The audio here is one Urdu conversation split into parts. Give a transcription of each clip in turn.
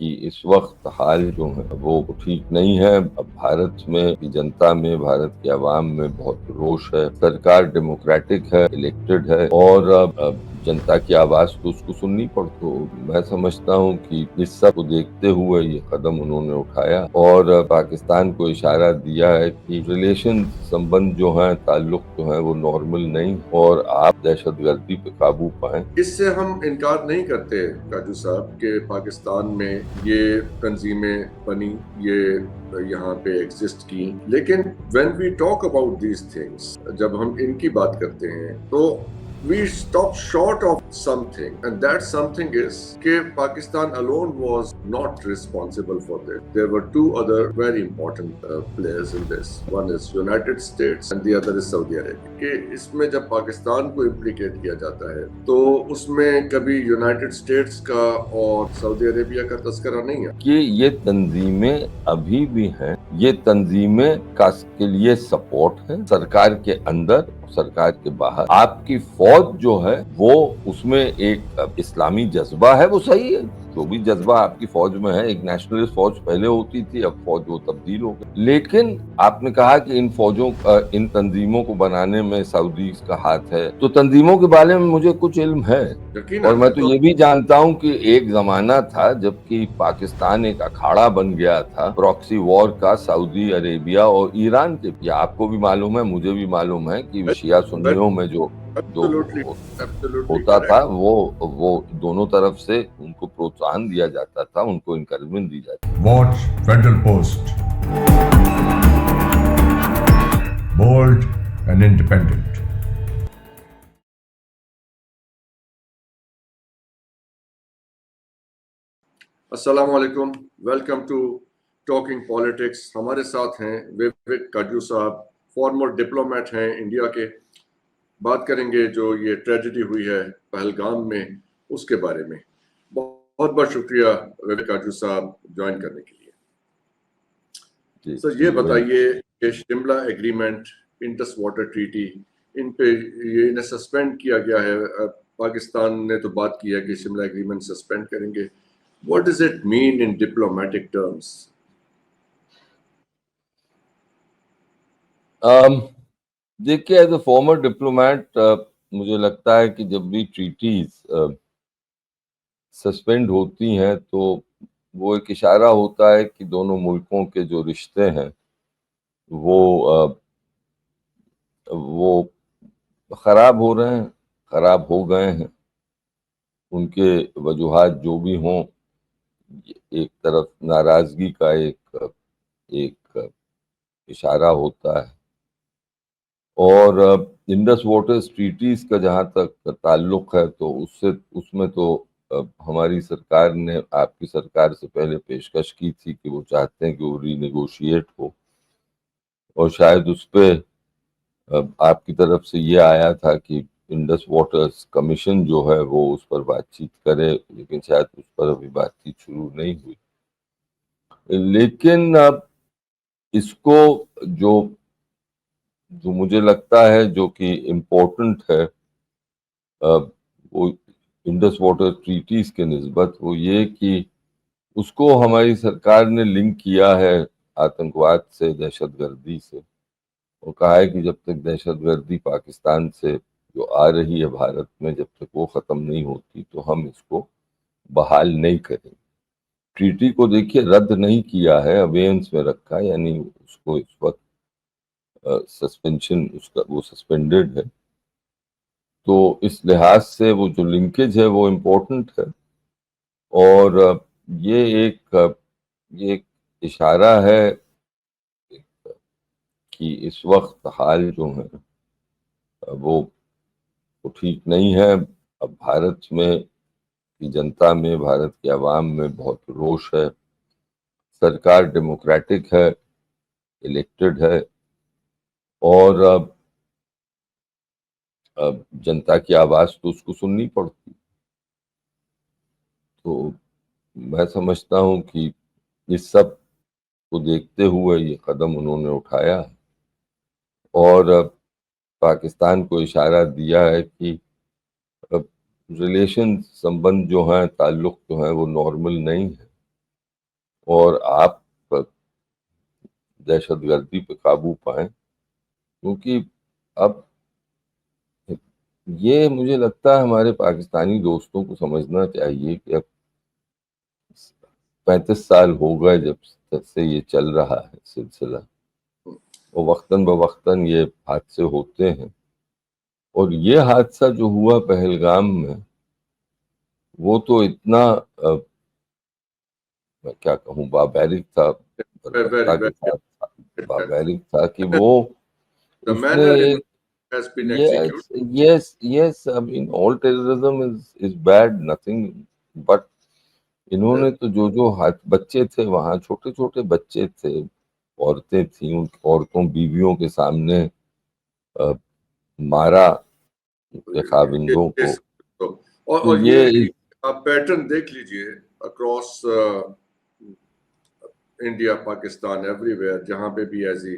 کہ اس وقت حال جو ہے وہ ٹھیک نہیں ہے. اب بھارت میں کی جنتا میں، بھارت کے عوام میں بہت روش ہے. سرکار ڈیموکریٹک ہے، الیکٹڈ ہے، اور اب جنتا کی آواز تو اس کو سننی پڑ. تو میں سمجھتا ہوں کہ اس سب کو دیکھتے ہوئے یہ قدم انہوں نے اٹھایا اور پاکستان کو اشارہ دیا ہے کہ ریلیشن سمبند جو ہیں، تعلق جو ہیں وہ نارمل نہیں، اور آپ دہشت گردی پہ قابو پائیں. اس سے ہم انکار نہیں کرتے کاجو صاحب کہ پاکستان میں یہ تنظیمیں بنی، یہ یہاں پہ ایگزسٹ کی، لیکن when we talk about these things، جب ہم ان کی بات کرتے ہیں تو we stop short of something, and that something is کہ Pakistan alone was not responsible for this. There were two other very important players in this. One is United States and the other is Saudi Arabia. کہ اس میں جب پاکستان کو امپلیکیٹ کیا جاتا ہے تو اس میں کبھی یونائٹڈ اسٹیٹس کا اور سعودی عربیہ کا تذکرہ نہیں ہے کہ یہ تنظیمیں ابھی بھی ہیں. یہ تنظیمیں کے لیے سپورٹ ہے سرکار کے اندر، سرکار کے باہر. آپ کی فوج جو ہے وہ اس میں ایک اسلامی جذبہ ہے، وہ صحیح ہے. جو بھی جذبہ آپ کی فوج میں ہے، ایک نیشنلسٹ فوج پہلے ہوتی تھی، اب فوج وہ تبدیل ہو گئی. لیکن آپ نے کہا کہ ان تنظیموں کو بنانے میں سعودی کا ہاتھ ہے، تو تنظیموں کے بارے میں مجھے کچھ علم ہے، اور میں تو یہ بھی جانتا ہوں کہ ایک زمانہ تھا جب کہ پاکستان ایک اکھاڑا بن گیا تھا پراکسی وار کا سعودی عربیہ اور ایران کے. یہ آپ کو بھی معلوم ہے، مجھے بھی معلوم ہے کہ شیعہ سنیوں میں جو ہوتا تھا وہ دونوں طرف سے ان کو پروتساہن دیا جاتا تھا، ان کو انکریجمنٹ دی جاتی. Watch federal post, bold and independent. السلام علیکم، ویلکم ٹو ٹاکنگ پالیٹکس. ہمارے ساتھ ہیں ووک کاجو صاحب، فارمر ڈپلومیٹ ہیں انڈیا کے. بات کریں گے جو یہ ٹریجڈی ہوئی ہے پہلگام میں، اس کے بارے میں. بہت بہت شکریہ ووک کاجو صاحب جوائن کرنے کے لیے. سر یہ بتائیے کہ Shimla agreement, Indus water treaty, ان پہ یہ انہیں سسپینڈ کیا گیا ہے. پاکستان نے تو بات کی ہے کہ شملہ ایگریمنٹ سسپینڈ کریں گے. What does it mean in diplomatic terms? دیکھیے ایز اے فارمر ڈپلومیٹ مجھے لگتا ہے کہ جب بھی ٹریٹیز سسپینڈ ہوتی ہیں تو وہ ایک اشارہ ہوتا ہے کہ دونوں ملکوں کے جو رشتے ہیں وہ خراب ہو رہے ہیں، خراب ہو گئے ہیں. ان کے وجوہات جو بھی ہوں، ایک طرف ناراضگی کا ایک اشارہ ہوتا ہے. اور انڈس واٹرز ٹریٹیز کا جہاں تک تعلق ہے تو اس میں تو ہماری سرکار نے آپ کی سرکار سے پہلے پیشکش کی تھی کہ وہ چاہتے ہیں کہ وہ ری نیگوشیٹ ہو، اور شاید اس پہ آپ کی طرف سے یہ آیا تھا کہ انڈس واٹرز کمیشن جو ہے وہ اس پر بات چیت کرے، لیکن شاید اس پر ابھی بات چیت شروع نہیں ہوئی. لیکن اس کو جو مجھے لگتا ہے جو کہ امپورٹنٹ ہے وہ انڈس واٹر ٹریٹیز کے نسبت، وہ یہ کہ اس کو ہماری سرکار نے لنک کیا ہے آتنکواد سے، دہشت گردی سے، اور کہا ہے کہ جب تک دہشت گردی پاکستان سے جو آ رہی ہے بھارت میں، جب تک وہ ختم نہیں ہوتی تو ہم اس کو بحال نہیں کریں. ٹریٹی کو دیکھیے رد نہیں کیا ہے، ابینس میں رکھا، یعنی اس کو اس وقت سسپینشن اس کا وہ سسپینڈڈ ہے. تو اس لحاظ سے وہ جو لنکیج ہے وہ امپورٹنٹ ہے، اور یہ ایک اشارہ ہے کہ اس وقت حال جو ہے وہ ٹھیک نہیں ہے. اب بھارت میں کی جنتا میں، بھارت کے عوام میں بہت روش ہے. سرکار ڈیموکریٹک ہے، الیکٹڈ ہے، اور جنتا کی آواز تو اس کو سننی پڑتی. تو میں سمجھتا ہوں کہ اس سب کو دیکھتے ہوئے یہ قدم انہوں نے اٹھایا اور پاکستان کو اشارہ دیا ہے کہ ریلیشن سمبند جو ہیں، تعلق جو ہیں وہ نارمل نہیں ہے، اور آپ دہشت گردی پہ قابو پائیں، کیونکہ اب یہ مجھے لگتا ہے ہمارے پاکستانی دوستوں کو سمجھنا چاہیے کہ اب 35 سال ہو گئے جب سے یہ چل رہا ہے سلسلہ، اور وقتاً بوقتاً یہ حادثے ہوتے ہیں، اور یہ حادثہ جو ہوا پہلگام میں وہ تو اتنا میں کیا کہوں بابیرک تھا، بربرتا کے ساتھ بابیرک تھا کہ وہ The اس نے manner in ایک which has been executed. yes I mean all terrorism is bad, nothing but انہوں نے تو جو بچے تھے وہاں، چھوٹے چھوٹے بچے تھے، عورتیں تھیں، ان عورتوں بیویوں کے سامنے مارا خاوندوں کو، تو اور یہ یہ آپ پیٹرن دیکھ لیجئے across India, Pakistan, every where, جہاں پہ بھی ایسی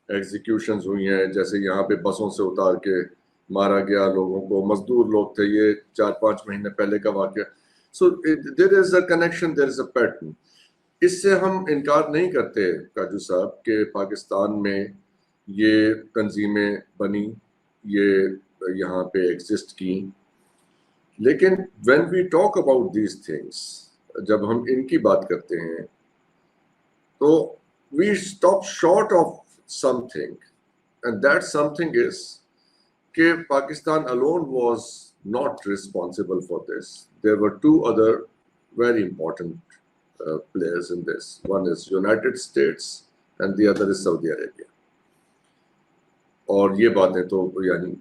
ایگزیکیوشنز ہوئی ہیں، جیسے یہاں پہ بسوں سے اتار کے مارا گیا لوگوں کو، مزدور لوگ تھے، یہ 4-5 مہینے پہلے کا واقعہ. سو دیر از a connection, there is a pattern. اس سے ہم انکار نہیں کرتے کاجو صاحب کہ پاکستان میں یہ تنظیمیں بنی، یہ یہاں پہ ایگزسٹ کی، لیکن when we talk about these things، جب ہم ان کی بات کرتے ہیں تو we stop short of something, and that something is کہ Pakistan alone was not responsible for this. There were two other very important players in this. One is United States and the other is Saudi Arabia. اور یہ باتیں تو یعنی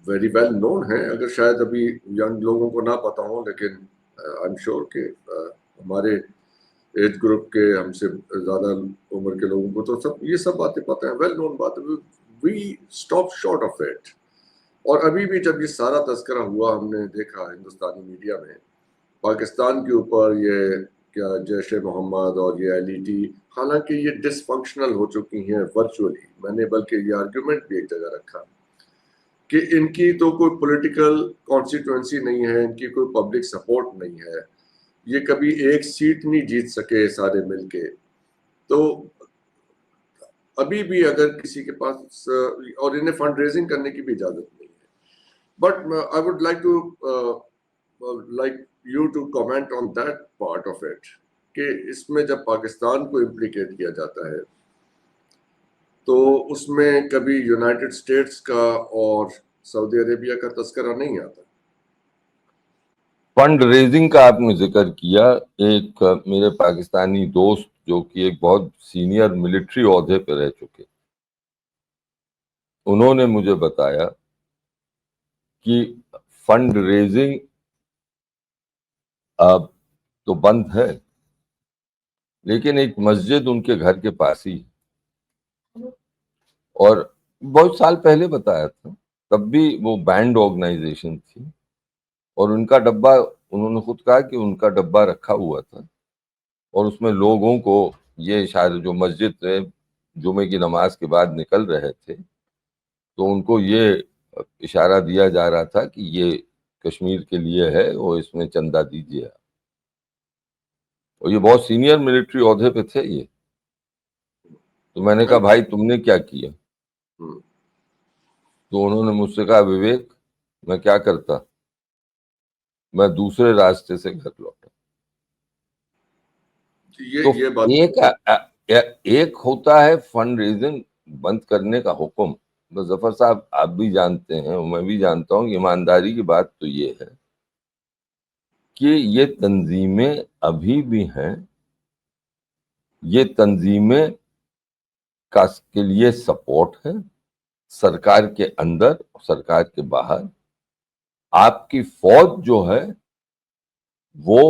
ویری ویل نون ہیں، اگر شاید ابھی ینگ لوگوں کو نہ پتا ہوں، لیکن آئی ایم شیور کہ ہمارے ایج گروپ کے، ہم سے زیادہ عمر کے لوگوں کو تو یہ سب باتیں پتہ ہیں، ویل نون بات. We stop short of it. اور ابھی بھی جب یہ سارا تذکرہ ہوا، ہم نے دیکھا ہندوستانی میڈیا میں پاکستان کے اوپر یہ کیا جیش محمد اور یہ ایل ای ٹی، حالانکہ یہ ڈس فنکشنل ہو چکی ہیں ورچولی. میں نے بلکہ یہ آرگیومنٹ بھی ایک جگہ رکھا کہ ان کی تو کوئی پولیٹیکل کانسٹیٹوئنسی نہیں ہے، ان کی کوئی پبلک سپورٹ نہیں ہے، یہ کبھی ایک سیٹ نہیں جیت سکے سارے مل کے. تو ابھی بھی اگر کسی کے پاس، اور انہیں فنڈ ریزنگ کرنے کی بھی اجازت نہیں ہے. But I would like you to comment on that part of it, کہ اس میں جب پاکستان کو امپلیکیٹ کیا جاتا ہے تو اس میں کبھی یونائٹڈ اسٹیٹس کا اور سعودی عربیہ کا تذکرہ نہیں آتا. فنڈ ریزنگ کا آپ نے ذکر کیا. ایک میرے پاکستانی دوست جو کہ ایک بہت سینئر ملٹری عہدے پہ رہ چکے، انہوں نے مجھے بتایا کہ فنڈ ریزنگ اب تو بند ہے، لیکن ایک مسجد ان کے گھر کے پاس ہی ہے، اور بہت سال پہلے بتایا تھا، تب بھی وہ بینڈ آرگنائزیشن تھی، اور ان کا ڈبہ، انہوں نے خود کہا کہ ان کا ڈبہ رکھا ہوا تھا، اور اس میں لوگوں کو یہ شاید جو مسجد سے جمعے کی نماز کے بعد نکل رہے تھے تو ان کو یہ اشارہ دیا جا رہا تھا کہ یہ کشمیر کے لیے ہے اور اس میں چندہ دیجیے. اور یہ بہت سینئر ملٹری عہدے پہ تھے یہ. تو میں نے کہا بھائی تم نے کیا کیا؟ تو انہوں نے مجھ سے کہا وویک میں کیا کرتا، میں دوسرے راستے سے گھر لوٹا. تو ایک ہوتا ہے فنڈ ریزنگ بند کرنے کا حکم. ظفر صاحب آپ بھی جانتے ہیں اور میں بھی جانتا ہوں کہ ایمانداری کی بات تو یہ ہے کہ یہ تنظیمیں ابھی بھی ہیں، یہ تنظیمیں کے لیے سپورٹ ہے سرکار کے اندر اور سرکار کے باہر. آپ کی فوج جو ہے وہ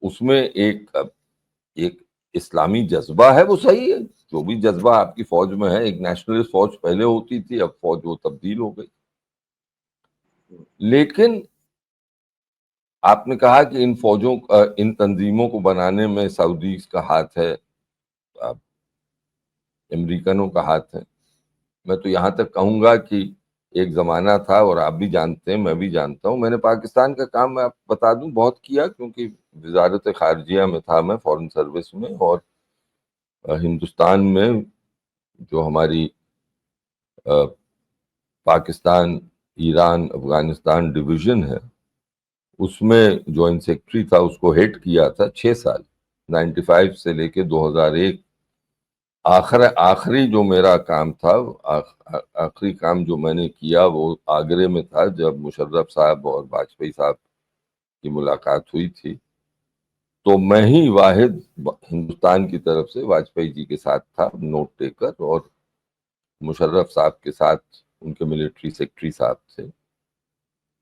اس میں ایک اسلامی جذبہ ہے، وہ صحیح ہے، جو بھی جذبہ آپ کی فوج میں ہے. ایک نیشنلسٹ فوج پہلے ہوتی تھی، اب فوج وہ تبدیل ہو گئی. لیکن آپ نے کہا کہ ان تنظیموں کو بنانے میں سعودی کا ہاتھ ہے، امریکنوں کا ہاتھ ہے. میں تو یہاں تک کہوں گا کہ ایک زمانہ تھا، اور آپ بھی جانتے ہیں، میں بھی جانتا ہوں، میں نے پاکستان کا کام میں آپ بتا دوں بہت کیا، کیونکہ وزارت خارجیہ میں تھا میں، فورن سروس میں، اور ہندوستان میں جو ہماری پاکستان، ایران، افغانستان ڈویژن ہے، اس میں جوائنٹ سیکرٹری تھا، اس کو ہیڈ کیا تھا 6 سال، 95 سے لے کے 2001۔ آخری جو میرا کام تھا، آخری کام جو میں نے کیا وہ آگرے میں تھا، جب مشرف صاحب اور واجپئی صاحب کی ملاقات ہوئی تھی، تو میں ہی واحد ہندوستان کی طرف سے واجپئی جی کے ساتھ تھا، نوٹ ٹیکر، اور مشرف صاحب کے ساتھ ان کے ملٹری سیکرٹری صاحب تھے۔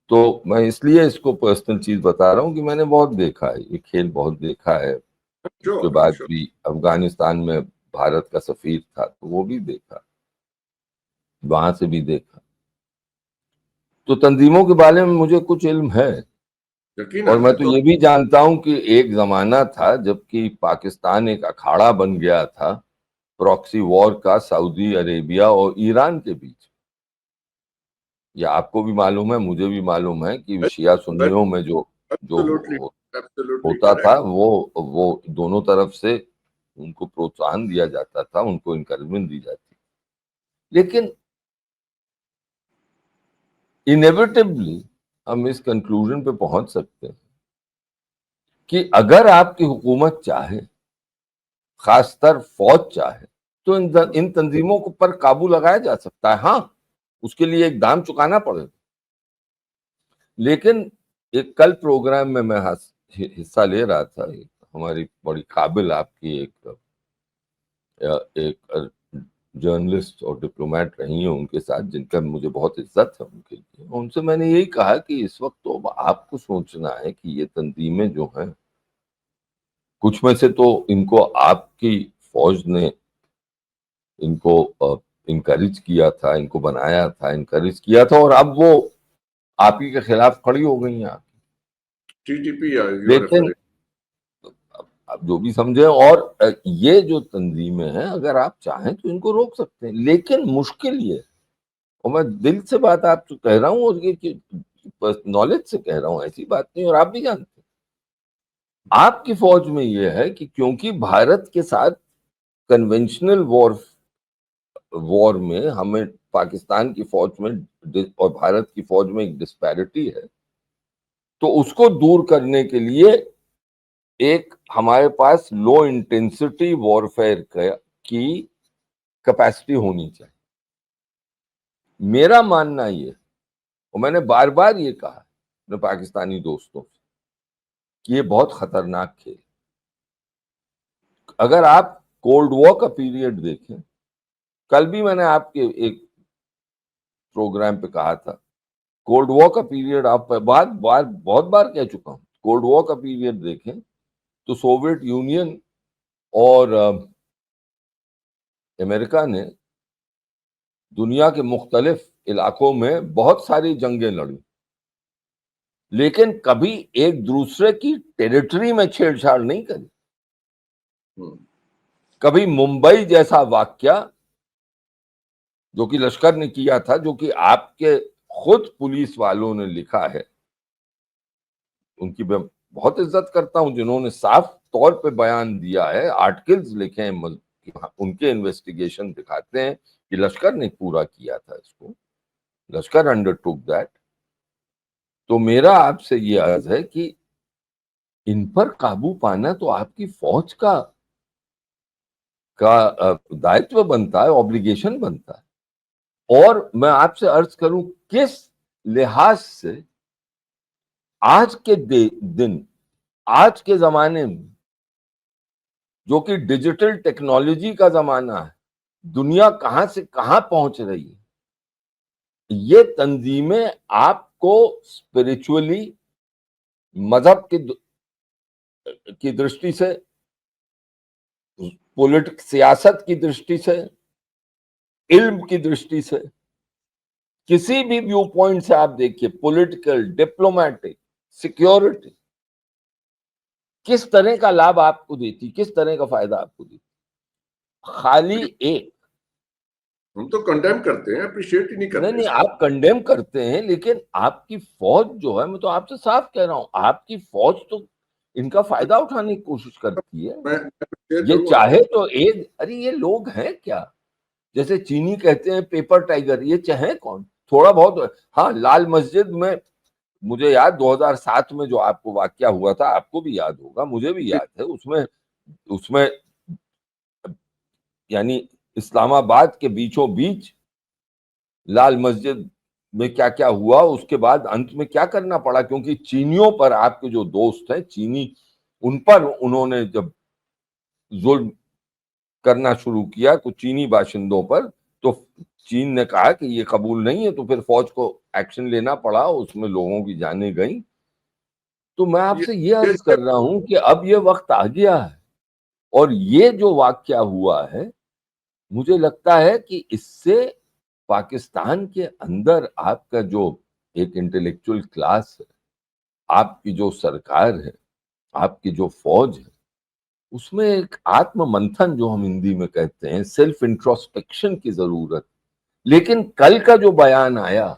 تو میں اس لیے اس کو پرسنل چیز بتا رہا ہوں کہ میں نے بہت دیکھا ہے، یہ کھیل بہت دیکھا ہے۔ اس کے بعد بھی افغانستان میں بھارت کا سفیر تھا، تو وہ بھی دیکھا، وہاں سے بھی دیکھا۔ تو تنظیموں کے بارے میں مجھے کچھ علم ہے، اور میں تو یہ بھی جانتا ہوں کہ ایک زمانہ تھا جب کہ پاکستان ایک اکھاڑا بن گیا تھا پراکسی وار کا سعودی عربیہ اور ایران کے بیچ۔ یہ آپ کو بھی معلوم ہے، مجھے بھی معلوم ہے کہ شیعہ سنیوں میں جو ہوتا تھا، وہ دونوں طرف سے ان کو پروتساہن دیا جاتا تھا، ان کو انکریجمنٹ دی جاتی، لیکن انیویٹیبلی ہم اس کنکلوژن پہ پہنچ سکتے ہیں کہ اگر آپ کی حکومت چاہے، خاص تر فوج چاہے، تو ان تنظیموں پر قابو لگایا جا سکتا ہے۔ ہاں، اس کے لیے ایک دام چکانا پڑے گا۔ لیکن ایک کل پروگرام میں حصہ لے رہا تھا، ہماری بڑی قابل آپ کی ایک جرنلسٹ اور ڈپلومیٹ رہی ہیں ان کے ساتھ، جن کا مجھے بہت عزت ہے ان کے لیے، ان سے میں نے یہی کہا کہ اس وقت تو آپ کو سوچنا ہے کہ یہ تنظیمیں جو ہیں، کچھ میں سے تو ان کو آپ کی فوج نے ان کو انکریج کیا تھا، ان کو بنایا تھا، انکریج کیا تھا، اور اب وہ آپ ہی کے خلاف کھڑی ہو گئی ہیں۔ لیکن آپ جو بھی سمجھیں، اور یہ جو تنظیمیں ہیں اگر آپ چاہیں تو ان کو روک سکتے ہیں، لیکن مشکل یہ، اور میں دل سے بات آپ سے کہہ رہا ہوں، اور نالج سے کہہ رہا ہوں، ایسی بات نہیں، اور آپ بھی جانتے ہیں، آپ کی فوج میں یہ ہے کہ کیونکہ بھارت کے ساتھ کنونشنل وار میں ہمیں پاکستان کی فوج میں اور بھارت کی فوج میں ایک ڈسپیرٹی ہے، تو اس کو دور کرنے کے لیے ایک ہمارے پاس لو انٹینسٹی وارفیئر کی کیپیسٹی ہونی چاہیے۔ میرا ماننا یہ، اور میں نے بار بار یہ کہا اپنے پاکستانی دوستوں سے، کہ یہ بہت خطرناک کھیل۔ اگر آپ کولڈ وار کا پیریڈ دیکھیں، کل بھی میں نے آپ کے ایک پروگرام پہ کہا تھا، کولڈ وار کا پیریڈ آپ بہت بار کہہ چکا ہوں، کولڈ وار کا پیریڈ دیکھیں تو سوویت یونین اور امریکہ نے دنیا کے مختلف علاقوں میں بہت ساری جنگیں لڑی، لیکن کبھی ایک دوسرے کی ٹیریٹری میں چھیڑ چھاڑ نہیں کری۔ کبھی ممبئی جیسا واقعہ جو کہ لشکر نے کیا تھا، جو کہ آپ کے خود پولیس والوں نے لکھا ہے، ان کی میں بہت عزت کرتا ہوں، جنہوں نے صاف طور پہ بیان دیا ہے، آرٹیکلز لکھے ہیں، ان کے انویسٹیگیشن دکھاتے ہیں کہ لشکر نے پورا کیا تھا اس کو، لشکر انڈر ٹوک دیٹ۔ تو میرا آپ سے یہ عرض ہے کہ ان پر قابو پانا تو آپ کی فوج کا دائتو بنتا ہے، اوبلیگیشن بنتا ہے۔ اور میں آپ سے عرض کروں، کس لحاظ سے آج کے دن، آج کے زمانے میں جو کہ ڈیجیٹل ٹیکنالوجی کا زمانہ ہے، دنیا کہاں سے کہاں پہنچ رہی ہے، یہ تنظیمیں آپ کو اسپرچولی، مذہب کی درشٹی سے، سیاست کی درشٹی سے، علم کی درشٹی سے، کسی بھی ویو پوائنٹ سے آپ دیکھیے، پولیٹیکل، ڈپلومیٹک، سیکیورٹی، کس طرح کا لابھ آپ کو دیتی، کس طرح کا فائدہ آپ کو دیتی۔ خالی ایک ہم تو کنڈیم کرتے ہیں, اپریشیٹ ہی نہیں کرتے. نہیں آپ کنڈیم کرتے ہیں, لیکن آپ کی فوج جو ہے, میں تو آپ سے صاف کہہ رہا ہوں, آپ کی فوج تو ان کا فائدہ اٹھانے کی کوشش کرتی ہے. میں یہ چاہے تو ایک, ارے یہ لوگ ہیں کیا, جیسے چینی کہتے ہیں پیپر ٹائیگر, یہ چاہیں کون تھوڑا بہت. ہاں لال مسجد میں مجھے یاد 2007 میں جو آپ کو واقعہ ہوا تھا, آپ کو بھی یاد ہوگا, مجھے بھی یاد ہے, اس میں یعنی اسلام آباد کے بیچوں بیچ لال مسجد میں کیا کیا ہوا, اس کے بعد انت میں کیا کرنا پڑا, کیونکہ چینیوں پر, آپ کے جو دوست ہیں چینی, ان پر انہوں نے جب ظلم کرنا شروع کیا کچھ چینی باشندوں پر, تو چین نے کہا کہ یہ قبول نہیں ہے, تو پھر فوج کو ایکشن لینا پڑا, اس میں لوگوں کی جانیں گئیں. تو میں آپ سے یہ عرض کر رہا ہوں کہ اب یہ وقت آ گیا ہے, اور یہ جو واقعہ ہوا ہے, مجھے لگتا ہے کہ اس سے پاکستان کے اندر آپ کا جو ایک انٹلیکچوئل کلاس ہے, آپ کی جو سرکار ہے, آپ کی جو فوج ہے, اس میں ایک آتم منتھن جو ہم ہندی میں کہتے ہیں, سیلف انٹروسپیکشن کی ضرورت. لیکن کل کا جو بیان آیا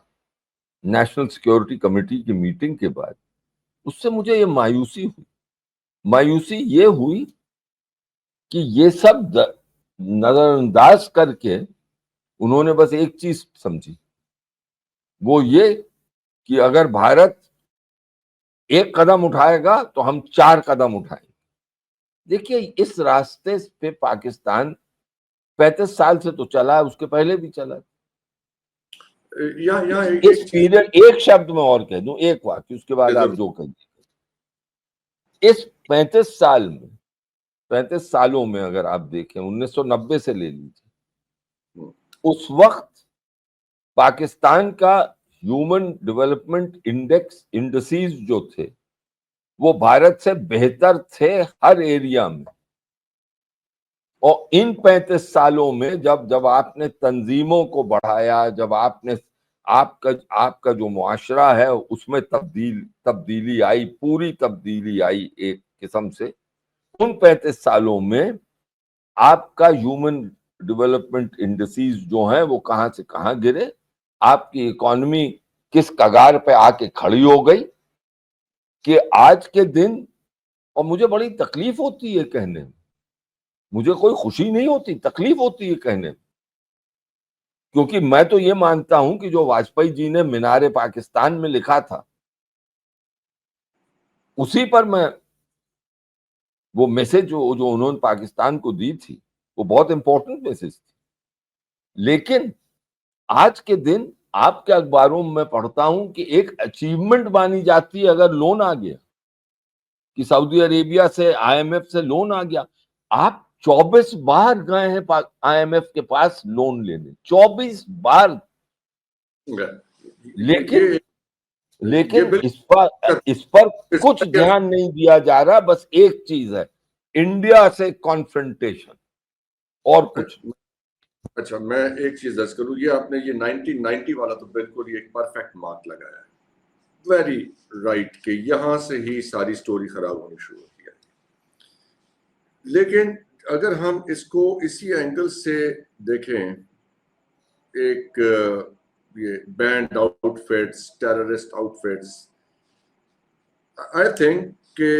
نیشنل سیکیورٹی کمیٹی کی میٹنگ کے بعد, اس سے مجھے یہ مایوسی یہ ہوئی کہ یہ سب نظر انداز کر کے انہوں نے بس ایک چیز سمجھی, وہ یہ کہ اگر بھارت ایک قدم اٹھائے گا تو ہم 4 قدم اٹھائیں گے. دیکھیے اس راستے پہ پاکستان 35 سال سے تو چلا ہے, اس کے پہلے بھی چلا. اس پیریڈ, ایک شبد میں اور کہہ دوں, ایک واقعہ, اس کے بعد آپ جو کہیں, اس 35 سالوں میں اگر آپ دیکھیں 1990 سے لے لیجیے, اس وقت پاکستان کا ہیومن ڈیولپمنٹ انڈیسز جو تھے وہ بھارت سے بہتر تھے ہر ایریا میں. اور ان 35 سالوں میں جب آپ نے تنظیموں کو بڑھایا, جب آپ کا جو معاشرہ ہے اس میں تبدیلی آئی, پوری تبدیلی آئی ایک قسم سے, ان 35 سالوں میں آپ کا ہیومن ڈیولپمنٹ انڈیسز جو ہیں وہ کہاں سے کہاں گرے, آپ کی اکانومی کس کگار پہ آ کے کھڑی ہو گئی, کہ آج کے دن, اور مجھے بڑی تکلیف ہوتی ہے کہنے میں, مجھے کوئی خوشی نہیں ہوتی, تکلیف ہوتی ہے کہنے میں, کیونکہ میں تو یہ مانتا ہوں کہ جو واجپئی جی نے مینار پاکستان میں لکھا تھا, اسی پر میں وہ میسج جو انہوں نے پاکستان کو دی تھی, وہ بہت امپورٹنٹ میسج تھی. لیکن آج کے دن آپ کے اخباروں میں پڑھتا ہوں کہ ایک اچیومنٹ مانی جاتی ہے اگر لون آ گیا, کہ سعودی عربیہ سے آئی ایم ایف سے لون آ گیا. آپ 24 بار گئے ہیں آئی ایم ایف کے پاس لون لینے, 24 بار. لیکن اس پر کچھ دھیان نہیں دیا جا رہا, بس ایک چیز ہے, انڈیا سے کانفرنٹیشن, اور کچھ. اچھا میں ایک چیز درج کروں, یہ آپ نے یہ 1990 والا تو بالکل یہ ایک پرفیکٹ مارک لگایا ہے, ویری رائٹ, کہ یہاں سے ہی ساری سٹوری خراب ہونی شروع ہوتی ہے. لیکن اگر ہم اس کو اسی اینگل سے دیکھیں, ایک یہ banned outfits, terrorist outfits, I think کہ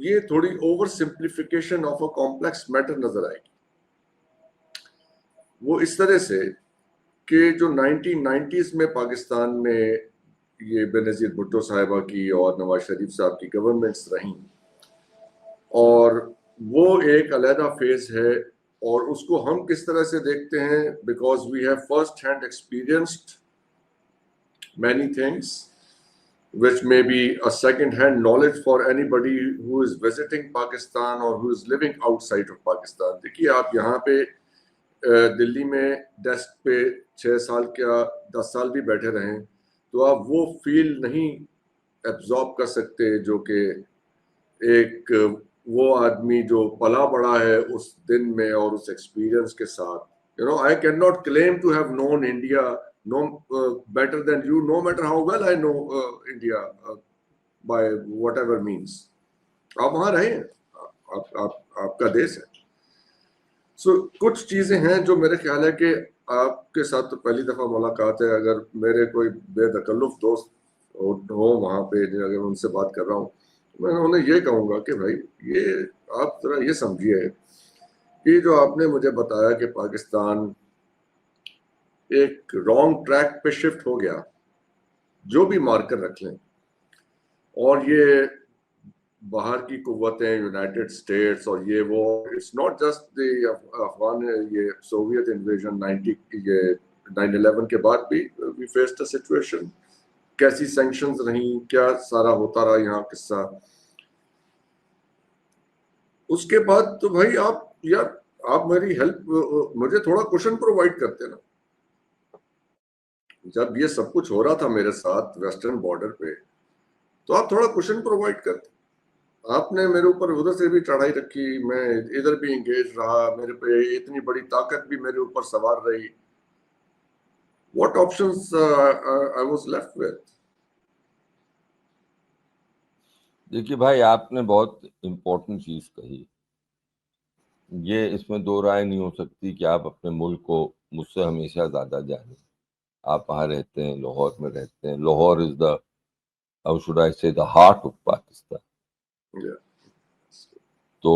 یہ تھوڑی oversimplification of a complex matter نظر آئے گی. وہ اس طرح سے کہ جو 1990s میں پاکستان میں یہ بینظیر بھٹو صاحبہ کی اور نواز شریف صاحب کی گورنمنٹس رہیں, اور وہ ایک علیحدہ فیز ہے, اور اس کو ہم کس طرح سے دیکھتے ہیں, because we have first hand experienced many things which may be a second hand knowledge for anybody who is visiting Pakistan or who is living outside of Pakistan. دیکھیے آپ یہاں پہ دلی میں ڈیسک پہ 6 سال کیا 10 سال بھی بیٹھے رہیں تو آپ وہ فیل نہیں ایبزارب کر سکتے جو کہ ایک وہ آدمی جو پلا بڑا ہے اس دن میں اور اس ایکسپیرینس کے ساتھ. I cannot claim to have known India better than you, no matter how well I know India by whatever means. آپ وہاں رہے ہیں, آپ کا دیش ہے. سو کچھ چیزیں ہیں جو میرے خیال ہے کہ آپ کے ساتھ تو پہلی دفعہ ملاقات ہے، اگر میرے کوئی بے تکلف دوست ہو وہاں پہ اگر میں ان سے بات کر رہا ہوں، میں انہیں یہ کہوں گا کہ بھائی یہ آپ ذرا یہ سمجھیے کہ جو آپ نے مجھے بتایا کہ پاکستان ایک رانگ ٹریک پہ شفٹ ہو گیا، جو بھی مارکر رکھ لیں، اور یہ باہر کی قوتیں، یونائٹڈ اسٹیٹس اور یہ وہ، it's not just the Afghan, یہ سوویت انویژن 9/11 کے بعد بھی وی فیسڈ اے سچویشن، کیسی سینکشنز رہیں، کیا سارا ہوتا رہا یہاں قصہ. اس کے بعد تو بھائی آپ میری ہیلپ، مجھے تھوڑا کوشن پرووائڈ کرتے نا. جب یہ سب کچھ ہو رہا تھا میرے ساتھ ویسٹرن بارڈر پہ، تو آپ تھوڑا کوشن پرووائڈ کرتے. آپ نے میرے اوپر ادھر سے بھی چڑھائی رکھی، میں ادھر بھی انگیج رہا، میرے پہ اتنی بڑی طاقت بھی میرے اوپر سوار رہی. What options I was left with? دیکھیے بھائی، آپ نے بہت امپورٹنٹ چیز کہی. یہ اس میں دو رائے نہیں ہو سکتی کہ آپ اپنے ملک کو مجھ سے ہمیشہ زیادہ جانیں. آپ وہاں رہتے ہیں، لاہور میں رہتے ہیں. لاہور از دا how should I say the heart of Pakistan. تو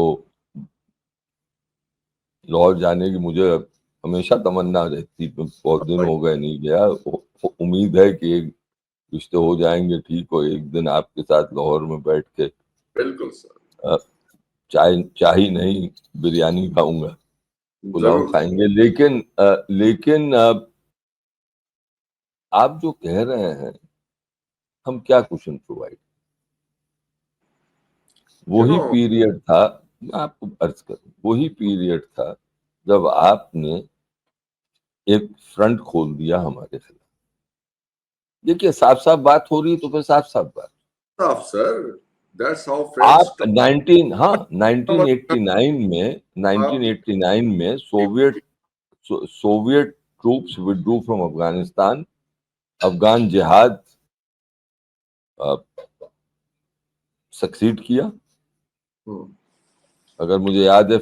لاہور جانے کی مجھے ہمیشہ تمنا رہتی، بہت دن ہو گئے نہیں گیا. امید ہے کہ ایک رشتے ہو جائیں گے ٹھیک ہو، ایک دن آپ کے ساتھ لاہور میں بیٹھ کے بالکل سر، چائے نہیں بریانی کھاؤں گا، پلاؤ ضرور. کھائیں گے. لیکن آپ جو کہہ رہے ہیں ہم کیا کوشن پرووائڈ، وہی پیریڈ تھا، میں آپ کو عرض کروں، وہی پیریڈ تھا جب آپ نے ایک فرنٹ کھول دیا ہمارے خلاف. دیکھیے صاف صاف بات ہو رہی ہے تو پھر صاف صاف بات. صاف سر، دیٹس ہاؤ آپ فرینڈز. 1989 میں Soviet troops withdrew from Afghanistan. Afghan جہاد سکسیڈ کیا. اگر مجھے یاد ہے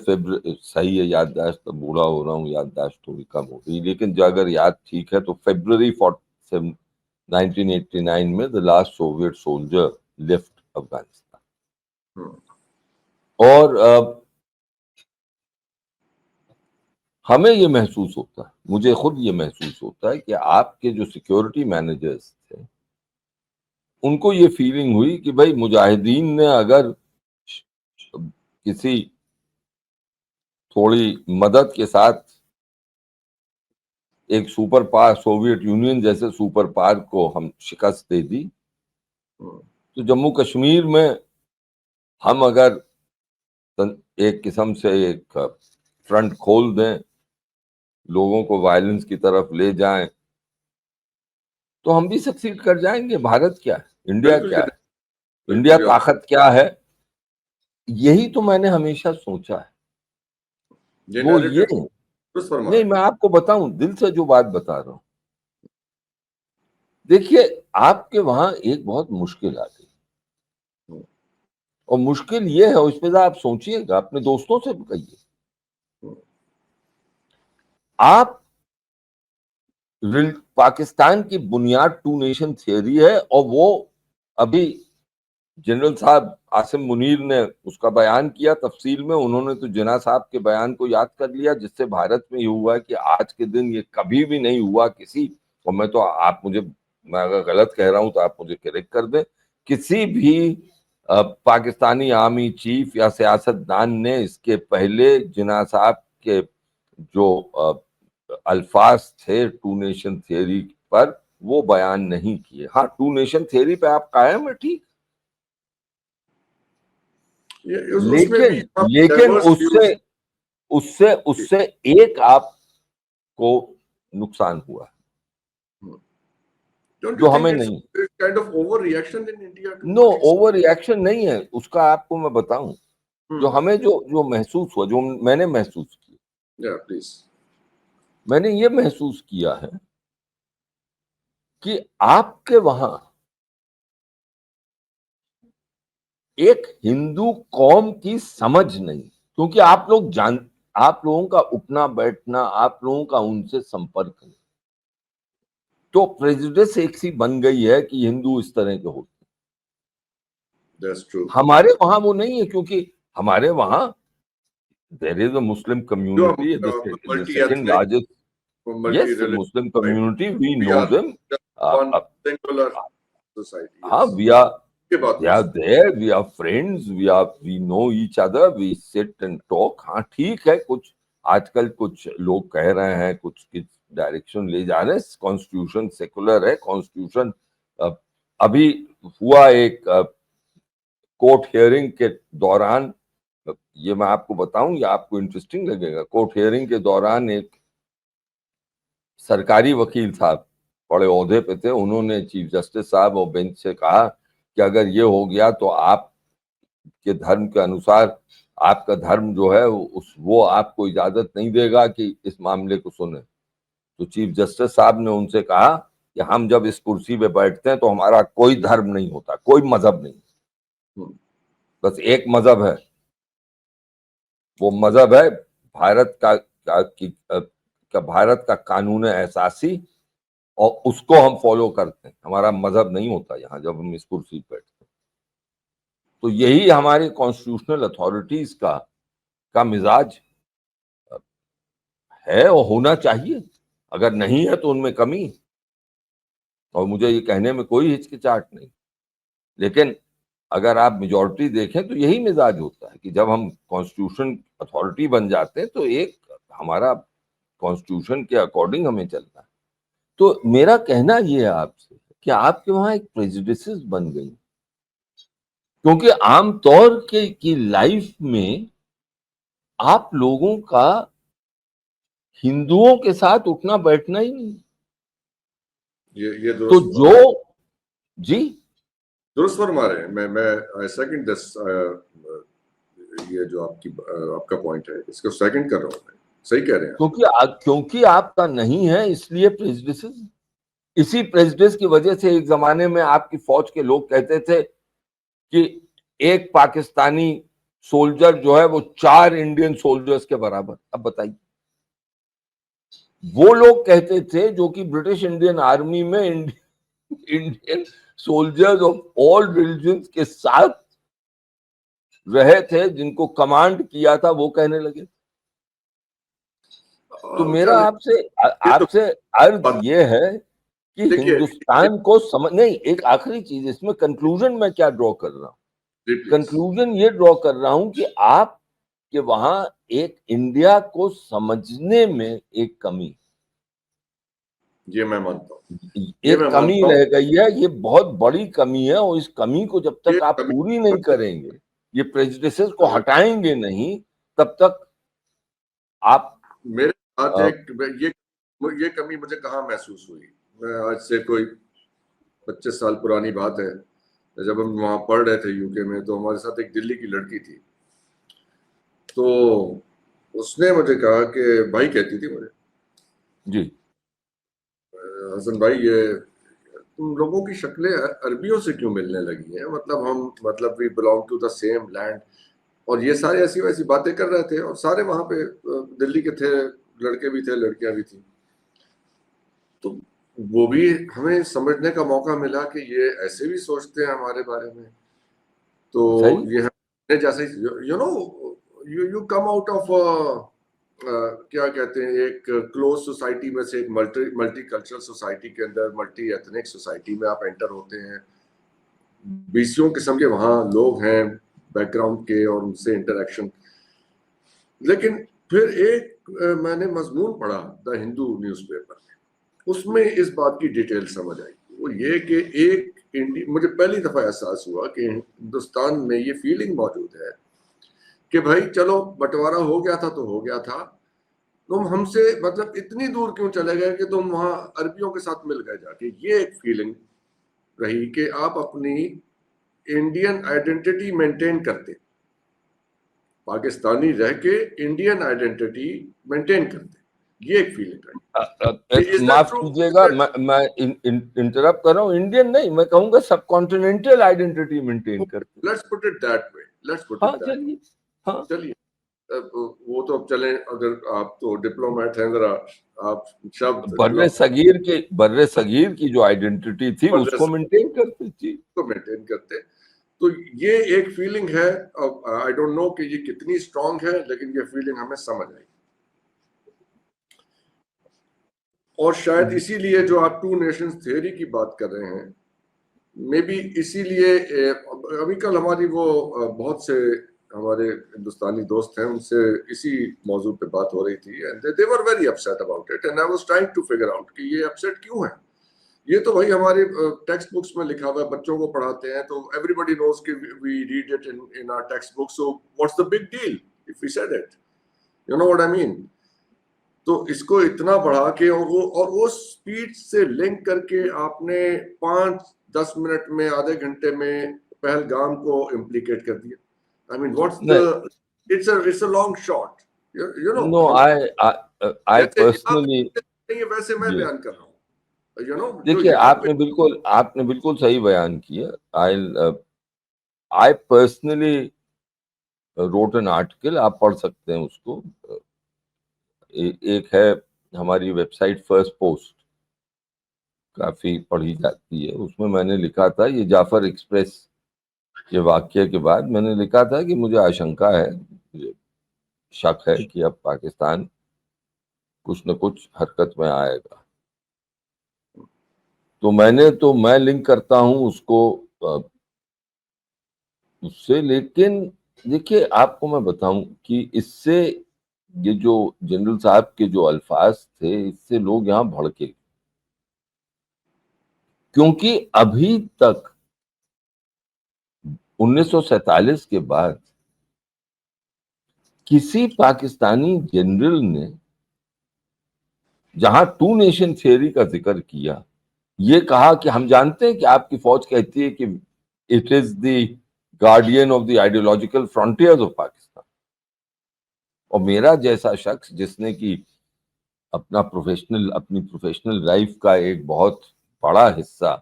صحیح ہے یادداشت، بوڑھا ہو رہا ہوں، یادداشت تھوڑی کم ہو گئی، لیکن جو اگر یاد ٹھیک ہے تو فیبرری 1989 میں the last Soviet soldier left Afghanistan. اور ہمیں یہ محسوس ہوتا ہے، مجھے خود یہ محسوس ہوتا ہے کہ آپ کے جو سیکیورٹی مینیجرز تھے ان کو یہ فیلنگ ہوئی کہ بھائی مجاہدین نے اگر کسی تھوڑی مدد کے ساتھ ایک سپر پاور، سوویت یونین جیسے سپر پاور کو ہم شکست دے دی، تو جموں کشمیر میں ہم اگر ایک قسم سے ایک فرنٹ کھول دیں، لوگوں کو وائلنس کی طرف لے جائیں، تو ہم بھی سکسیڈ کر جائیں گے. بھارت کیا ہے، انڈیا کیا ہے، انڈیا طاقت کیا ہے. یہی تو میں نے ہمیشہ سوچا ہے. وہ یہ نہیں، میں آپ کو بتاؤں دل سے جو بات بتا رہا ہوں. دیکھیے آپ کے وہاں ایک بہت مشکل آ گئی، اور مشکل یہ ہے، اس پہ آپ سوچیے گا، اپنے دوستوں سے بھی کہیے. آپ پاکستان کی بنیاد ٹو نیشن تھیوری ہے، اور وہ ابھی جنرل صاحب عاصم منیر نے اس کا بیان کیا تفصیل میں. انہوں نے تو جناح صاحب کے بیان کو یاد کر لیا، جس سے بھارت میں یہ ہوا کہ آج کے دن یہ کبھی بھی نہیں ہوا کسی، اور میں تو میں اگر غلط کہہ رہا ہوں تو آپ مجھے کریکٹ کر دیں، کسی بھی پاکستانی آرمی چیف یا سیاست دان نے اس کے پہلے جناح صاحب کے جو الفاظ تھے ٹو نیشن تھیوری پر وہ بیان نہیں کیے. ہاں ٹو نیشن تھیوری پہ آپ قائم ہے، ٹھیک، لیکن اس سے ایک آپ کو نقصان ہوا جو ہمیں نہیں. نو اوور ری ایکشن نہیں ہے اس کا، آپ کو میں بتاؤں جو ہمیں جو محسوس ہوا، جو میں نے محسوس کیا، میں نے یہ محسوس کیا ہے کہ آپ کے وہاں ایک ہندو قوم کی سمجھ نہیں، کیونکہ آپ لوگ آپ لوگوں کا اٹھنا بیٹھنا, آپ لوگوں کا ان سے سمپرک ہے, تو پریجوڈس ایک سی بن گئی ہے کہ ہندو اس طرح کے ہوتے ہیں. That's true. ہمارے وہاں وہ نہیں ہے, کیونکہ ہمارے وہاں there is a Muslim community, the second multi-ethnic, largest, yes, multi-religious, Muslim community, we we know are them. just one singular society. Yes. We are, یہ بات they are there, we are friends, we know each other, we sit and talk. ہاں ٹھیک ہے, کچھ آج کل کچھ لوگ کہہ رہے ہیں, کچھ ڈائریکشن لے جا رہے ہیں, کانسٹیٹیوشن سیکولر ہے, کانسٹیٹیوشن ابھی ہوا ایک کورٹ ہیئرنگ کے دوران, یہ میں آپ کو بتاؤں, یہ آپ کو انٹرسٹنگ لگے گا. کورٹ ہیئرنگ کے دوران ایک سرکاری وکیل صاحب بڑے عہدے پہ تھے, انہوں نے چیف جسٹس صاحب اور بینچ سے کہا کہ اگر یہ ہو گیا تو آپ کے دھرم کے انوسار آپ کا دھرم جو ہے وہ آپ کو اجازت نہیں دے گا کہ اس معاملے کو سنیں. تو چیف جسٹس صاحب نے ان سے کہا کہ ہم جب اس کرسی پہ بیٹھتے ہیں تو ہمارا کوئی دھرم نہیں ہوتا, کوئی مذہب نہیں, بس ایک مذہب ہے, وہ مذہب ہے بھارت کا بھارت کا قانون اساسی, اور اس کو ہم فالو کرتے ہیں. ہمارا مذہب نہیں ہوتا یہاں جب ہم اس کرسی پہ بیٹھتے ہیں. تو یہی ہماری کانسٹیٹیوشنل اتھارٹیز کا مزاج ہے اور ہونا چاہیے. اگر نہیں ہے تو ان میں کمی, اور مجھے یہ کہنے میں کوئی ہچکچاہٹ نہیں. لیکن اگر آپ میجورٹی دیکھیں تو یہی مزاج ہوتا ہے کہ جب ہم کانسٹیٹیوشن اتھارٹی بن جاتے ہیں تو ایک ہمارا کانسٹیٹیوشن کے اکارڈنگ ہمیں چلنا ہے. تو میرا کہنا یہ ہے آپ سے کہ آپ کے وہاں ایک پریجوڈسز بن گئی, کیونکہ عام طور کی لائف میں آپ لوگوں کا ہندوؤں کے ساتھ اٹھنا بیٹھنا ہی نہیں. یہ تو جو جی درست فرما رہے ہیں. میں سیکنڈ دس یہ جو آپ کا پوائنٹ ہے اس کو سیکنڈ کر رہا ہوں. میں صحیح کہہ رہے ہیں, کیونکہ آپ کا نہیں ہے اس لیے پریجوڈسز. اسی پریجوڈس کی وجہ سے ایک زمانے میں آپ کی فوج کے لوگ کہتے تھے کہ ایک پاکستانی سولجر جو ہے وہ 4 انڈین سولجرز کے برابر. اب بتائیے, وہ لوگ کہتے تھے جو کہ برٹش انڈین آرمی میں Indian soldiers of all religions کے ساتھ رہے تھے, جن کو کمانڈ کیا تھا, وہ کہنے لگے. تو میرا آپ سے عرض یہ ہے کہ ہندوستان کو نہیں, ایک آخری چیز اس میں کنکلوژن میں کیا ڈرا کر رہا ہوں, کنکلوژن یہ ڈرا کر رہا ہوں کہ آپ کے وہاں ایک انڈیا کو سمجھنے میں ایک کمی, یہ میں مانتا ہوں, ایک کمی رہ گئی ہے. یہ بہت بڑی کمی ہے, اور اس کمی کو جب تک آپ پوری نہیں کریں گے, یہ پریجوڈسز کو ہٹائیں گے نہیں, تب تک آپ میرے ساتھ یہ کمی مجھے کہاں محسوس ہوئی. میں آج سے کوئی 25 سال پرانی بات ہے, جب ہم وہاں پڑھ رہے تھے یو کے میں, تو ہمارے ساتھ ایک دلی کی لڑکی تھی. تو اس نے مجھے کہا کہ بھائی, کہتی تھی مجھے, جی حسن بھائی, یہ تم لوگوں کی شکلیں عربیوں سے کیوں ملنے لگی ہیں, مطلب we belong to the same land, اور یہ سارے ایسی ویسی باتیں کر رہے تھے. اور سارے وہاں پہ دلی کے تھے, لڑکے بھی تھے, لڑکیاں بھی تھیں. تو وہ بھی ہمیں سمجھنے کا موقع ملا کہ یہ ایسے بھی سوچتے ہیں ہمارے بارے میں. تو یہ جیسے یو کم آؤٹ آف کیا کہتے ہیں, ایک کلوز سوسائٹی میں سے ایک ملٹی کلچرل سوسائٹی کے اندر, ملٹی ایتھنک سوسائٹی میں آپ انٹر ہوتے ہیں. 20 قسم کے وہاں لوگ ہیں بیک گراؤنڈ کے, اور ان سے انٹریکشن. لیکن پھر ایک میں نے مضمون پڑھا دا ہندو نیوز پیپر میں, اس میں اس بات کی ڈیٹیل سمجھ آئی. وہ یہ کہ مجھے پہلی دفعہ احساس ہوا کہ ہندوستان میں یہ فیلنگ موجود ہے کہ بھائی چلو بٹوارا ہو گیا تھا تو ہو گیا تھا, تم ہم سے مطلب اتنی دور کیوں چلے گئے کہ تم وہاں عربیوں کے ساتھ مل گئے جا کے. یہ ایک فیلنگ رہی کہ آپ اپنی انڈین آئیڈینٹی مینٹین کرتے, پاکستانی رہ کے انڈین آئیڈینٹی مینٹین کرتے. یہ ایک فیلنگ رہی. معاف کیجیے گا, میں انٹرپٹ کر رہا ہوں. انڈین نہیں, میں کہوں گا سب کانٹیننٹل آئیڈینٹی مینٹین کرتے. Let's put it that way, let's put it that way. چلیے وہ تو اب چلیں, اگر آپ تو ڈپلومیٹ ہیں, ذرا آپ شبد برے صغیر کی جو آئیڈینٹی تھی اس کو مینٹین کرتے تھی, کو مینٹین کرتے. تو یہ ایک فیلنگ ہے, آئی ڈونٹ نو کہ یہ کتنی اسٹرانگ ہے, لیکن یہ فیلنگ ہمیں سمجھ آئی. اور شاید اسی لیے جو آپ ٹو نیشنز تھیوری کی بات کر رہے ہیں, مے بی اسی لیے ابھی کل ہماری وہ بہت سے ہمارے ہندوستانی دوست ہیں, ان سے اسی موضوع پہ بات ہو رہی تھی, and they were very upset about it, and I was trying to figure out کہ یہ upset کیوں ہیں. یہ تو بھائی ہمارے ٹیکسٹ بکس میں لکھا ہوا ہے, بچوں کو پڑھاتے ہیں, تو everybody knows کہ we read it in our text book, so what's the big deal if we said it, you know what I mean. تو اس کو اتنا بڑھا کے اور وہ اسپیڈ سے لنک کر کے آپ نے 5-10 منٹ میں, آدھے گھنٹے میں پہلگام کو امپلیکیٹ کر دیا. I mean, what's the, it's a long shot, you know. No, I personally, ویسے میں بیان کر رہا ہوں, you know. دیکھیے آپ نے بالکل صحیح بیان کیا. I personally wrote an article, آپ پڑھ سکتے ہیں اس کو. ایک ہے ہماری ویب سائٹ فرسٹ پوسٹ, کافی پڑھی جاتی ہے, اس میں میں نے لکھا تھا, یہ جعفر ایکسپریس کے واقعے کے بعد میں نے لکھا تھا کہ مجھے آشنکا ہے, شک ہے کہ اب پاکستان کچھ نہ کچھ حرکت میں آئے گا. تو میں لنک کرتا ہوں اس کو اس سے. لیکن دیکھیے آپ کو میں بتاؤں کہ اس سے یہ جو جنرل صاحب کے جو الفاظ تھے, اس سے لوگ یہاں بھڑکے, کیونکہ ابھی تک 1947 کے بعد کسی پاکستانی جنرل نے جہاں ٹو نیشن تھیوری کا ذکر کیا, یہ کہا کہ ہم جانتے ہیں کہ آپ کی فوج کہتی ہے کہ it is the guardian of the ideological frontiers of Pakistan, اور میرا جیسا شخص جس نے کہ اپنی پروفیشنل لائف کا ایک بہت بڑا حصہ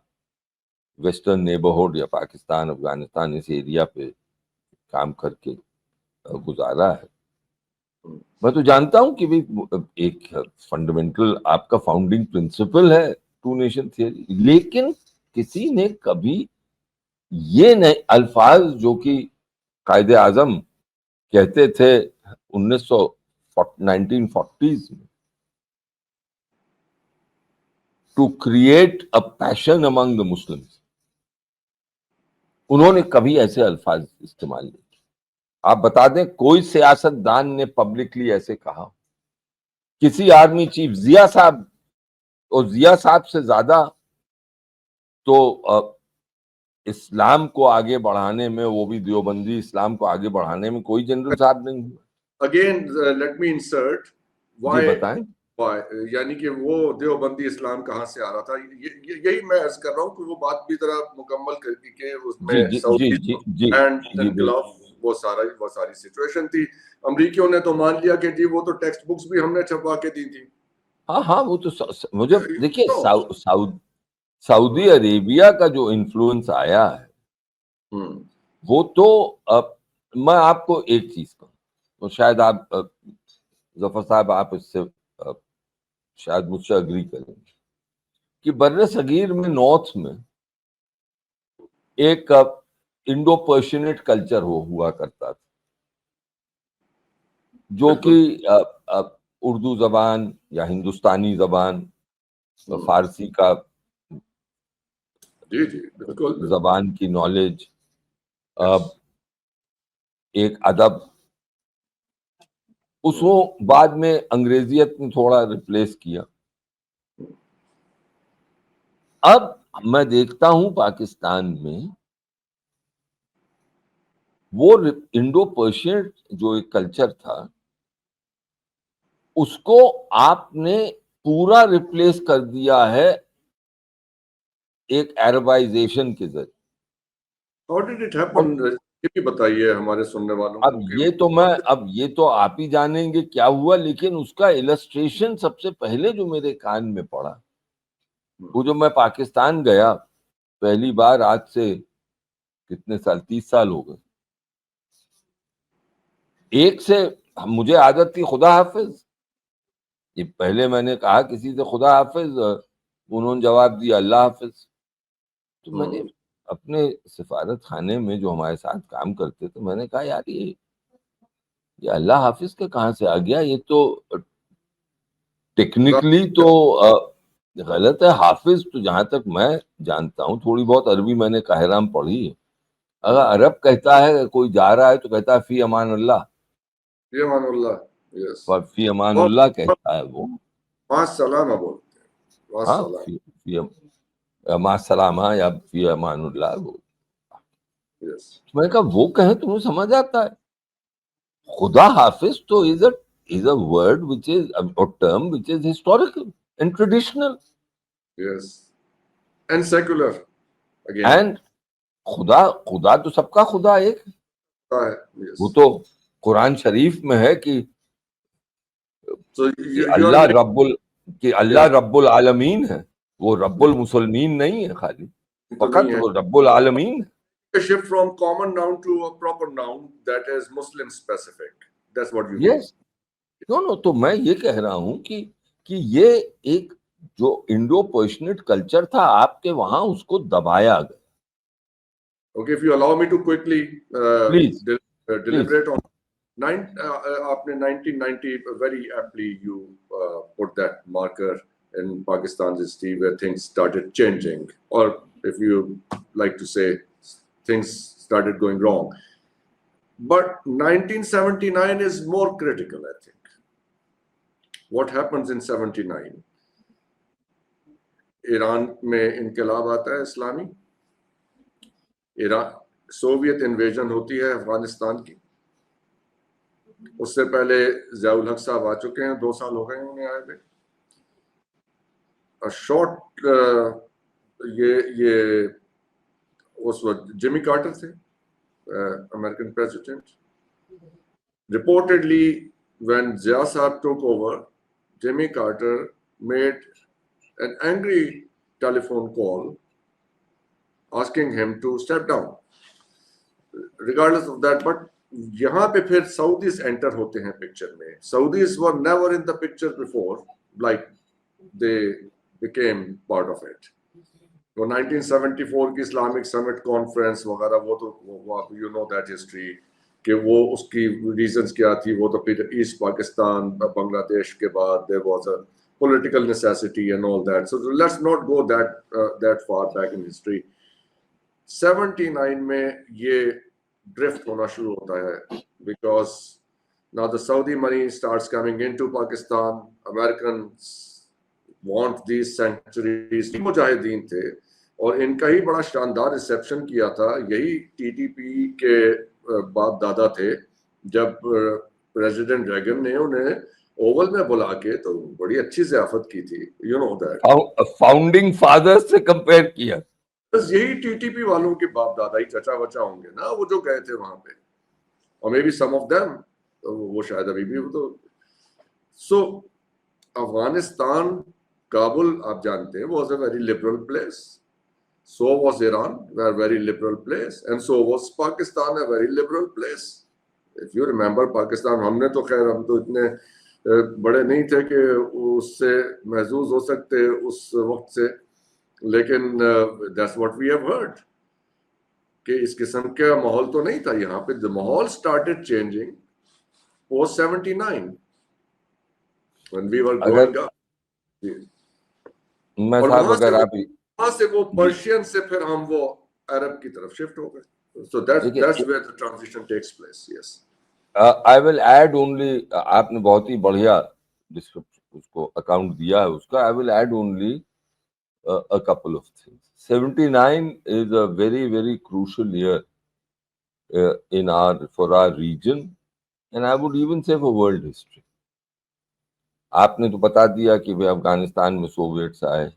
ویسٹرن نیبرہڈ یا پاکستان, افغانستان, اس ایریا پہ کام کر کے گزارا ہے, میں تو جانتا ہوں کہ ایک فنڈامنٹل آپ کا فاؤنڈنگ پرنسپل ہے ٹو نیشن تھیوری. لیکن کسی نے کبھی یہ نہیں الفاظ جو کہ قائد اعظم کہتے تھے 1940s میں, to create a passion among the Muslims, انہوں نے کبھی ایسے الفاظ استعمال نہیں کیے. آپ بتا دیں کوئی سیاست دان نے پبلکلی ایسے کہا, کسی آرمی چیف, ضیاء صاحب, اور ضیاء صاحب سے زیادہ تو اسلام کو آگے بڑھانے میں, وہ بھی دیوبندی اسلام کو آگے بڑھانے میں کوئی جنرل صاحب نہیں ہوا. اگین لیٹ می انسرٹ, جی بتائیں. یعنی کہ وہ دیوبندی اسلام کہاں سے آ رہا تھا, یہی میں عرض کر رہا ہوں کہ وہ بات بھی ذرا مکمل کر دی کہ اس میں سعودی اینڈ کے خلاف وہ ساری سچویشن تھی. امریکیوں نے تو مان لیا کہ جی وہ تو ٹیکسٹ بکس بھی ہم نے چھپوا کے دی تھی. ہاں وہ تو مجھے دیکھیے سعودی عربیہ کا جو انفلوئنس آیا ہے وہ تو, میں آپ کو ایک چیز کہوں, تو شاید آپ ظفر صاحب آپ اس سے شاید مجھ سے اگری کریں گے, کہ بر صغیر میں نارتھ میں ایک انڈو پرشینٹ کلچر ہوا کرتا تھا, جو کہ اردو زبان یا ہندوستانی زبان, فارسی کا زبان کی نالج, ایک ادب, اس کو بعد میں انگریزیت نے تھوڑا ریپلیس کیا. اب میں دیکھتا ہوں پاکستان میں وہ انڈو پرشین جو ایک کلچر تھا اس کو آپ نے پورا ریپلیس کر دیا ہے ایک عربائزیشن کے ذریعے. How did it happen? یہ بھی بتائیے ہمارے سننے والوں کو. اب یہ تو آپ ہی جانیں گے کیا ہوا, لیکن اس کا السٹریشن سب سے پہلے جو میرے کان میں پڑا, وہ جو میں پاکستان گیا پہلی بار, آج سے کتنے سال, 30 سال ہو گئے, 1 سے مجھے عادت تھی خدا حافظ، یہ پہلے میں نے کہا کسی سے خدا حافظ، انہوں نے جواب دیا اللہ حافظ. تو میں نے اپنے سفارت خانے میں جو ہمارے ساتھ کام کرتے تھے میں نے کہا یار یہ اللہ حافظ کے کہاں سے آ گیا، یہ تو ٹیکنیکلی تو غلط ہے. حافظ تو جہاں تک میں جانتا ہوں، تھوڑی بہت عربی میں نے قاہرہ میں پڑھی ہے، اگر عرب کہتا ہے کوئی جا رہا ہے تو کہتا ہے فی امان اللہ، فی امان اللہ، یس، فی امان اللہ کہتا ہے وہ. مع السلامہ بولتے ہیں، مع ہاں السلام، مع السلام، ہاں، یا فی امان اللہ وہ. یس. میں نے کہا وہ کہیں تمہیں سمجھ آتا ہے. خدا حافظ تو is a word which is a term which is historical and traditional. Yes. And secular again. And خدا تو سب کا خدا ایک، Yes. وہ تو قرآن شریف میں ہے کہ So اللہ رب العالمین ہے، وہ رب المسلمین نہیں ہے خالی، فقط وہ رب العالمین ہے. a shift from common noun to a proper noun that is Muslim specific. That's what you mean. Yes. No, تو میں یہ کہہ رہا ہوں کہ یہ ایک جو انڈو پرشینٹ کلچر تھا آپ کے وہاں، اس کو دبایا گیا. Okay, if you allow me to quickly Please. deliberate on آپ نے 1990 very aptly you put that marker in Pakistan's history where things started changing, or if you like to say things started going wrong. But 1979 is more critical, I think. What happens in 79? Iran میں انقلاب آتا ہے اسلامی، ایران سوویت انویژن ہوتی ہے افغانستان کی. اس سے پہلے ضیاء الحق صاحب آ چکے ہیں، 2 سال ہو گئے انہیں آئے ہوئے. شارٹ یہ اس وقت جمی کارٹر تھے American president. Reportedly when Zia Saab took over, Jimmy Carter made an angry telephone call asking him to step down. Regardless of that, but یہاں پہ پھر سعودیز انٹر ہوتے ہیں پکچر میں. Saudis were never in the picture before, like they became part of it. تو 1974 کی اسلامک سمٹ کانفرنس وغیرہ، وہ تو you know that history کہ وہ اس کی ریزنز کیا تھی. وہ تو پھر ایسٹ پاکستان بنگلہ دیش کے بعد there was a political necessity and all that. So let's not go that far back in history. 79 میں یہ ڈرفٹ ہونا شروع ہوتا ہے because now the Saudi money starts coming into Pakistan. Americans want these sanctuaries. مجاہدین تھے اور ان کا ہی بڑا شاندار ریسیپشن کیا تھا. یہی ٹی ٹی پی کے باپ دادا تھے جب پریزیڈنٹ ریگن نے انہیں اوول میں بلا کے تو بڑی اچھی ضیافت کی تھی. You know that founding father سے کمپیئر کیا. بس یہی ٹی ٹی پی والوں کے باپ دادا ہی چچا وچا ہوں گے نا وہ جو گئے تھے وہاں پہ, اور maybe some of them وہ شاید ابھی بھی. تو سو افغانستان کابل آپ جانتے ہیں was a very liberal place, so was Iran a very liberal place, and so was Pakistan a very liberal place. If you remember Pakistan, ہم نے تو خیر ہم تو اتنے بڑے نہیں تھے کہ اس سے محظوظ ہو سکتے اس وقت سے, لیکن that's what we have heard کہ اس قسم کا ماحول تو نہیں تھا یہاں پہ. The ماحول started changing post 79 when we were growing up. میں صاحب اگر آپ وہاں سے وہ پرشین سے پھر ہم وہ عرب کی طرف شفٹ ہو گئے. So that's where the transition takes place. Yes. I will add only, آپ نے بہت ہی بڑھیا اس کو اکاؤنٹ دیا ہے اس کا. I will add only a couple of things. 79 is a very very crucial year for our region, and I would even say for world history. آپ نے تو بتا دیا کہ افغانستان میں سوویٹس آئے,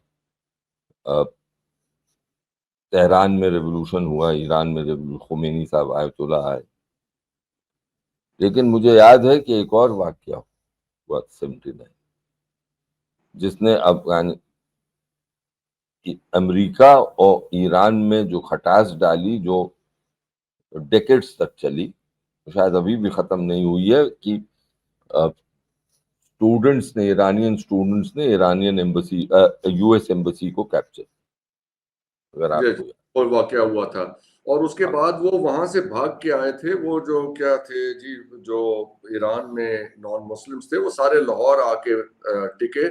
تہران میں ریولوشن ہوا, ایران میں خمینی صاحب آیت اللہ آئے. لیکن مجھے یاد ہے کہ ایک اور واقعہ ہوا 79 جس نے امریکہ اور ایران میں جو کھٹاس ڈالی, جو ڈیکیڈز تک چلی, شاید ابھی بھی ختم نہیں ہوئی ہے, کہ اسٹوڈنٹس نے ایرانین اسٹوڈنٹس نے Iranian embassy U S embassy کو کیپچر، اگر آپ کو اور واقعہ ہوا تھا، اور اس کے بعد وہ وہاں سے بھاگ کے آئے تھے، وہ جو کیا تھے جی، جو ایران میں نان مسلمس تھے وہ سارے لاہور آ کے ٹکے.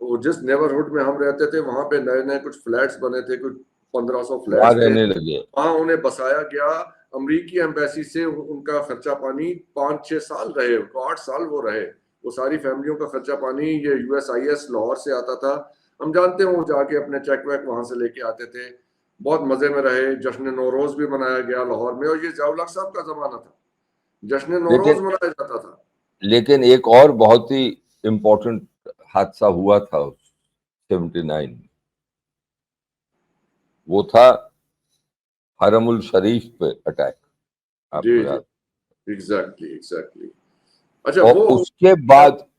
وہ جس نیبرہڈ میں ہم رہتے تھے وہاں پہ نئے نئے کچھ فلیٹس بنے تھے، کچھ 1500 وہاں فلیٹس تھے، رہنے لگے. وہاں انہیں بسایا گیا. امریکی ایمبیسی سے ان کا خرچہ پانی 5-6 سال رہے، 8 سال وہ رہے. وہ ساری فیملیوں کا خرچہ پانی یہ U S I S Lahore سے آتا تھا. ہم جانتے ہیں وہ جا کے اپنے چیک ویک وہاں سے لے کے آتے تھے. بہت مزے میں رہے. جشن نوروز بھی منایا گیا لاہور میں، اور یہ ضیاء الحق صاحب کا زمانہ تھا، جشن نوروز منایا جاتا تھا. لیکن ایک اور بہت ہی امپورٹنٹ حادثہ ہوا تھا 79 میں، وہ تھا حرم الشریف پہ اٹیک. آپ کو یاد؟ ایگزیکٹلی. اچھا، اور وہ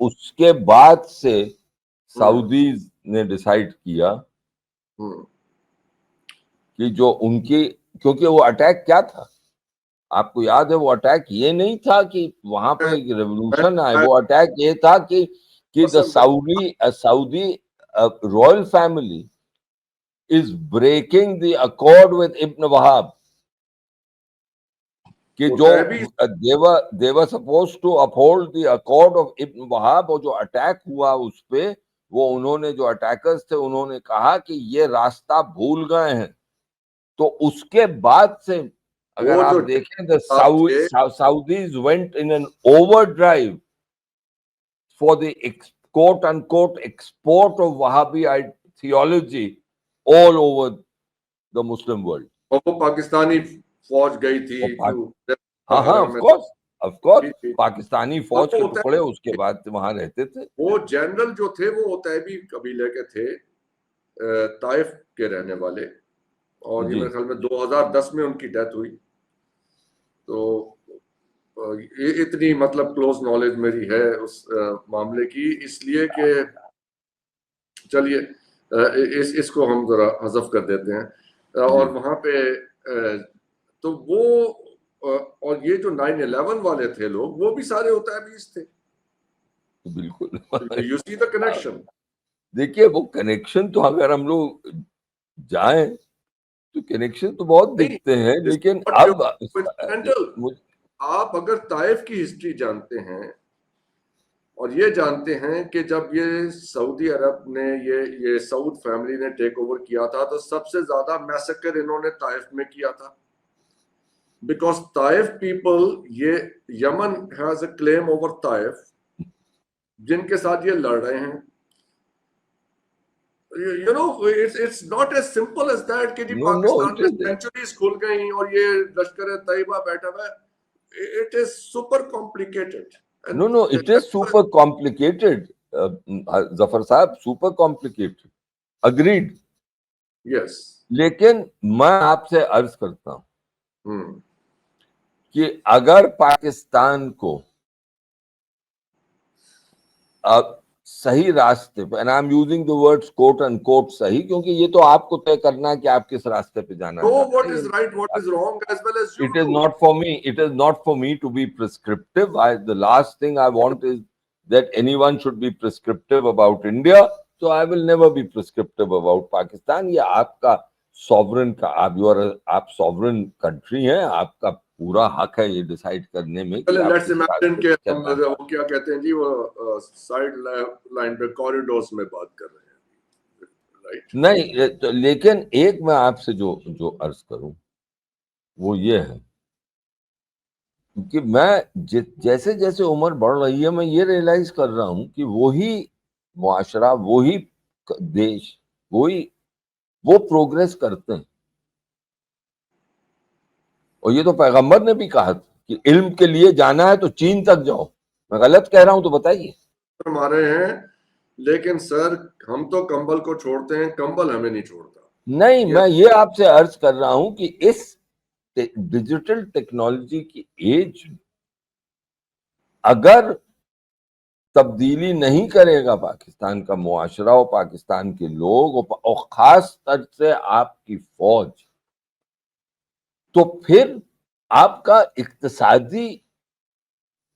اس کے بعد سے سعودیز نے ڈیسائیڈ کیا کہ جو ان کی، کیونکہ وہ اٹیک کیا تھا آپ کو یاد ہے؟ وہ اٹیک یہ نہیں تھا کہ وہاں پہ ریولوشن آئے، وہ اٹیک یہ تھا کہ the Saudi royal family is breaking the accord with Ibn Wahab. کہ جو they were supposed to uphold the accord of Ibn Wahab، اور جو اٹیک ہوا اس پہ، وہ انہوں نے، جو اٹیکرز تھے انہوں نے کہا کہ یہ راستہ بھول گئے ہیں. تو اس کے بعد سے اگر آپ دیکھیں the Saudis went in an overdrive for the quote unquote export of Wahhabi theology all over the Muslim world. وہ پاکستانی فوج گئی تھی. ہاں of course پاکستانی فوج کے ٹکڑے اس کے بعد وہاں رہتے تھے. وہ جنرل جو تھے وہ اتیبی قبیلے کے تھے، طائف کے رہنے والے، اور یہ میرے خیال میں 2010 میں ان کی ڈیتھ ہوئی. تو اتنی مطلب کلوز نالج میری ہے اس معاملے کی، اس لیے کہ چلیے اس کو ہم ذرا حذف کر دیتے ہیں. اور وہاں پہ تو وہ، اور یہ جو 9/11 والے تھے لوگ، وہ بھی سارے اتیبیز تھے. بالکل. You see the connection. دیکھیے وہ کنیکشن تو اگر ہم لوگ جائیں تو کنیکشن تو بہت دکھتے ہیں، لیکن اب آپ اگر طائف کی ہسٹری جانتے ہیں اور یہ جانتے ہیں کہ جب یہ سعودی عرب نے یہ سعود فیملی نے ٹیک اوور کیا تھا تو سب سے زیادہ میسکر انہوں نے طائف میں کیا تھا. بیکاز طائف پیپل، یہ Yemen has a claim over Taif, جن کے ساتھ یہ لڑ رہے ہیں. You know, it's not as simple as that کہ جی پاکستان میں سینچریز کھل گئی اور یہ لشکر طیبہ بیٹھا ہوا ہے. It is super complicated. No, it is super complicated. ظفر صاحب، super complicated. Agreed. Yes. لیکن میں آپ سے عرض کرتا ہوں کہ اگر پاکستان کو صحیح راستے پہ، and I'm using the words quote unquote صحیح، کیونکہ یہ تو آپ کو طے کرنا ہے کہ آپ کس راستے پہ جانا know what is right, what is wrong, as well as you It is not for me. It is not for me to be prescriptive. The last thing I want is that anyone should be prescriptive about India. So I will never be prescriptive about Pakistan. یہ آپ کا sovereign کا، آپ sovereign country ہیں، آپ کا پورا حق ہے یہ ڈیسائیڈ کرنے میں. Let's imagine کہ وہ کیا کہتے ہیں جی، وہ سائڈ لائن پہ کوریڈورز میں بات کر رہے ہیں. نہیں، لیکن ایک میں آپ سے جو عرض کروں وہ یہ ہے کہ میں جیسے جیسے عمر بڑھ رہی ہے میں یہ ریئلائز کر رہا ہوں کہ وہی معاشرہ، وہی دیش، وہ پروگریس کرتے ہیں. اور یہ تو پیغمبر نے بھی کہا تھا کہ علم کے لیے جانا ہے تو چین تک جاؤ. میں غلط کہہ رہا ہوں تو بتائیے. ہمارے ہیں، لیکن سر ہم تو کمبل کو چھوڑتے ہیں، کمبل ہمیں نہیں چھوڑتا. نہیں، میں یہ آپ سے عرض کر رہا ہوں کہ اس ڈیجیٹل ٹیکنالوجی کی ایج اگر تبدیلی نہیں کرے گا پاکستان کا معاشرہ اور پاکستان کے لوگ اور خاص طور سے آپ کی فوج، تو پھر آپ کا اقتصادی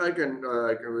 I can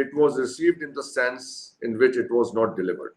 it was received in the sense in which it was not delivered.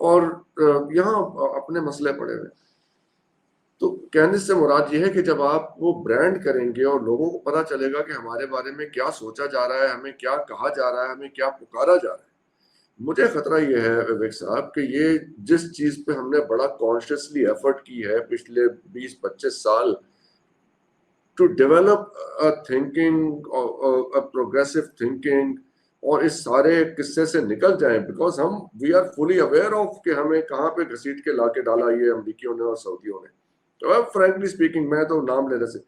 اور یہاں اپنے مسئلے پڑے ہوئے. تو کہنے سے مراد یہ ہے کہ جب آپ وہ برانڈ کریں گے اور لوگوں کو پتا چلے گا کہ ہمارے بارے میں کیا سوچا جا رہا ہے, ہمیں کیا کہا جا رہا ہے, ہمیں کیا پکارا جا رہا ہے. مجھے خطرہ یہ ہے وویک صاحب کہ یہ جس چیز پہ ہم نے بڑا کانشیسلی ایفرٹ کی ہے پچھلے 20-25 سال to develop thinking, progressive thinking, اور اس سارے قصے سے نکل جائیں, بیکاز ہم we are fully aware of کہ ہمیں کہاں پہ گھسیٹ کے لا کے ڈالا یہ امریکیوں نے اور سعودیوں نے. تو فرینکلی اسپیکنگ میں تو نام لینے سے,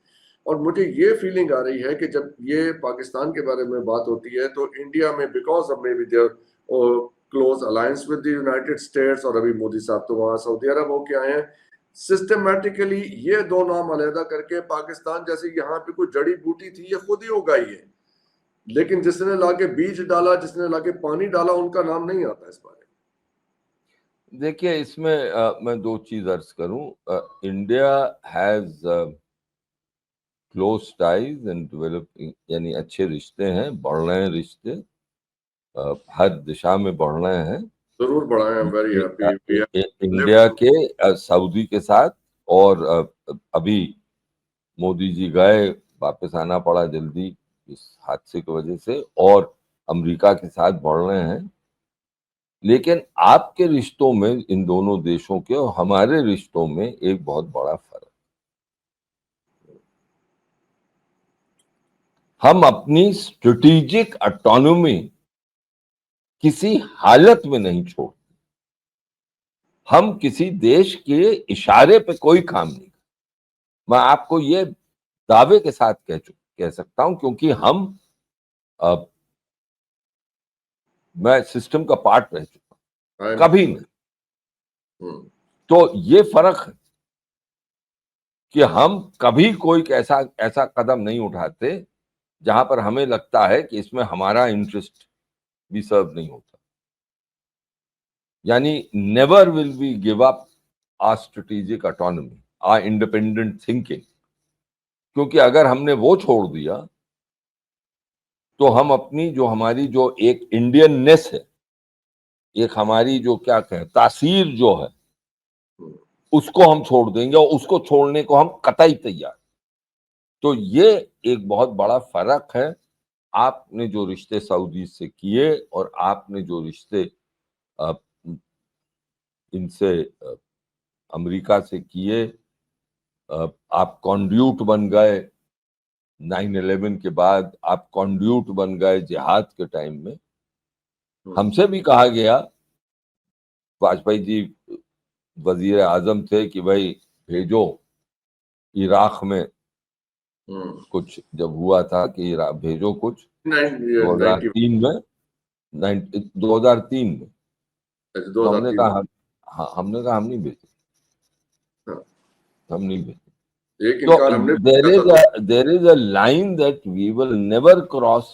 اور مجھے یہ فیلنگ آ رہی ہے کہ جب یہ پاکستان کے بارے میں بات ہوتی ہے تو انڈیا میں because of maybe their close alliance with the United States, اور ابھی مودی صاحب تو وہاں سعودی عرب ہو کے آئے ہیں, سسٹمیٹیکلی یہ دو نام علیحدہ کر کے پاکستان جیسے یہاں پہ کوئی جڑی بوٹی تھی یہ خود ہی اگائی ہے, لیکن جس نے لا کے بیج ڈالا, جس نے لا کے پانی ڈالا, ان کا نام نہیں آتا اس بارے میں. دیکھیے اس میں میں دو چیز عرض کروں. India has close ties and developing, یعنی اچھے رشتے ہیں, بڑھ رہے ہیں رشتے, ہر دشا میں بڑھ رہے ہیں. ضرور بڑھائیں, I'm very happy. انڈیا کے سعودی کے ساتھ, اور ابھی مودی جی گئے, واپس آنا پڑا جلدی اس حادثے کی وجہ سے, اور امریکہ کے ساتھ بڑھ رہے ہیں. لیکن آپ کے رشتوں میں, ان دونوں دیشوں کے اور ہمارے رشتوں میں ایک بہت بڑا فرق. ہم اپنی اسٹریٹجک اٹانومی کسی حالت میں نہیں چھوڑتے. ہم کسی دیش کے اشارے پہ کوئی کام نہیں کرتے. میں آپ کو یہ دعوے کے ساتھ کہہ سکتا ہوں, کیونکہ ہم میں سسٹم کا پارٹ رہ چکا ہوں, کبھی نہیں. تو یہ فرق ہے کہ ہم کبھی کوئی ایسا قدم نہیں اٹھاتے جہاں پر ہمیں لگتا ہے کہ اس میں ہمارا انٹرسٹ بھی سرو نہیں ہوتا. یعنی never will we give up our strategic autonomy, our independent thinking, کیونکہ اگر ہم نے وہ چھوڑ دیا تو ہم اپنی ہماری جو ایک انڈین نیس ہے, ایک ہماری جو کیا کہیں تاثیر جو ہے, اس کو ہم چھوڑ دیں گے, اور اس کو چھوڑنے کو ہم قطعی تیار. تو یہ ایک بہت بڑا فرق ہے. آپ نے جو رشتے سعودی سے کیے اور آپ نے جو رشتے ان سے امریکہ سے کیے, آپ کانڈیوٹ بن گئے 9/11 کے بعد, آپ کانڈیوٹ بن گئے جہاد کے ٹائم میں. ہم سے بھی کہا گیا, واجپئی جی وزیر اعظم تھے, کہ بھائی بھیجو عراق میں کچھ, جب ہوا تھا کہ بھیجو کچھ 2003 میں, 2003 میں. تو ہم نے کہا ہم نہیں بھیجے, ہم نہیں بھیجے. So there is a line that we will never cross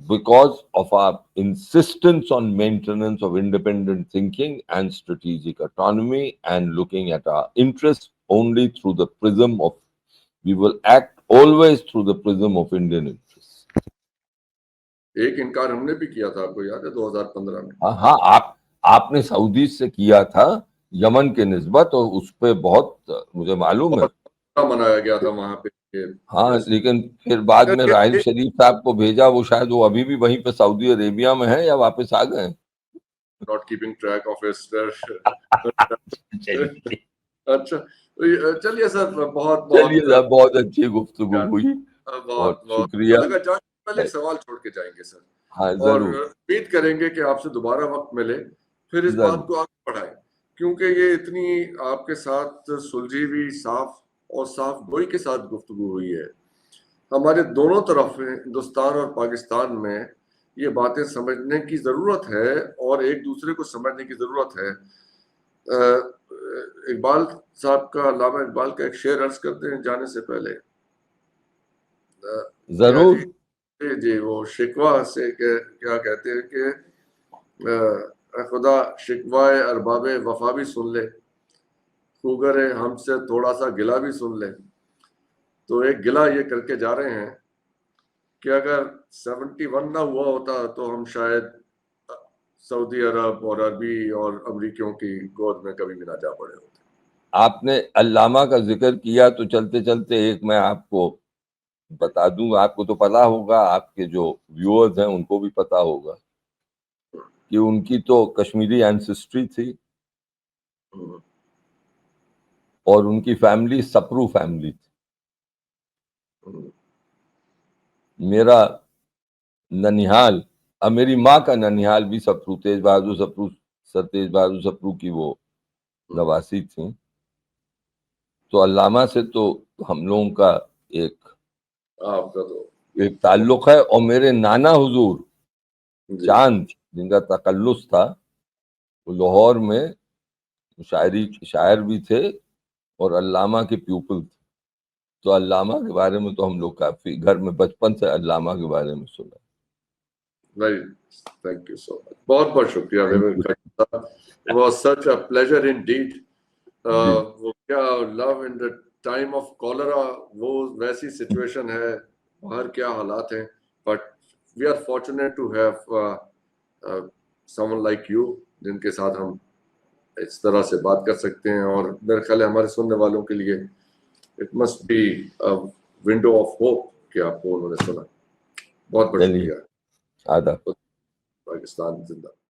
because of our insistence on maintenance of independent thinking and strategic autonomy and looking at our interests only through the prism of, we will act always through the prism of Indian interests. ایک انکار ہم نے بھی کیا تھا, آپ کو یاد ہے 2015 میں. ہاں, آپ نے سعودی سے کیا تھا یمن کے نسبت, اور اس پہ بہت مجھے معلوم ہے منایا گیا تھا وہاں پہ. ہاں, لیکن پھر بعد میں راحیل شریف صاحب کو بھیجا, وہ شاید وہ ابھی بھی وہیں پہ سعودی عربیہ میں ہے یا واپس آ گئے. not keeping track of his اچھا چلیے سر, بہت اچھی گفتگو ہوئی, بہت شکریہ. پہلے ایک سوال چھوڑ کے جائیں گے سر, ہاں اور ضرور, امید کریں گے کہ آپ سے دوبارہ وقت ملے, پھر اس بات کو آگے بڑھائیں, کیونکہ یہ اتنی آپ کے ساتھ سلجھی ہوئی, صاف اور صاف گوئی کے ساتھ گفتگو ہوئی ہے. ہمارے دونوں طرف ہندوستان اور پاکستان میں یہ باتیں سمجھنے کی ضرورت ہے, اور ایک دوسرے کو سمجھنے کی ضرورت ہے. اقبال صاحب کا, علامہ اقبال کا ایک شعر عرض کرتے ہیں جانے سے پہلے. ضرور. جی, وہ شکوہ سے کیا کہتے ہیں کہ خدا شکوائے ارباب وفا بھی سن لے, خوگر ہم سے تھوڑا سا گلہ بھی سن لے. تو ایک گلہ یہ کر کے جا رہے ہیں کہ اگر 71 نہ ہوا ہوتا تو ہم شاید سعودی عرب اور عربی اور امریکیوں کی گود میں کبھی بھی نہ جا پڑے ہوتے. آپ نے علامہ کا ذکر کیا تو چلتے چلتے ایک میں آپ کو بتا دوں، آپ کو تو پتا ہوگا، آپ کے جو ویورز ہیں ان کو بھی پتا ہوگا کہ ان کی تو کشمیری اینسسٹری تھی اور ان کی فیملی سپرو فیملی تھی. میرا ننیحال، اب میری ماں کا ننیحال بھی سپرو، تیج بہادر سپرو، سر تیج بہادر سپرو کی وہ نواسی تھیں. تو علامہ سے تو ہم لوگوں کا آپ کا تو ایک تعلق ہے. اور میرے نانا حضور جی. چاند، جن کا تخلص تھا، وہ لاہور میں شاعر بھی تھے اور علامہ کے پیوپل تھے. تو علامہ کے بارے میں تو ہم لوگ کافی گھر میں بچپن سے علامہ کے بارے میں سنا. ویری تھینک یو سو مچ. بہت بہت شکریہ ویور صاحب. It was such a pleasure indeed. وہ کیا love in the time of cholera, وہ ویسی سچویشن ہے، باہر کیا حالات ہیں، but we are fortunate to have someone like you, جن کے ساتھ ہم اس طرح سے بات کر سکتے ہیں. اور میرے خیال ہے ہمارے سننے والوں کے لیے it must be window of hope کہ آپ کو انہوں نے سنا. بہت بہت شکریہ. آداب. پاکستان زندہ.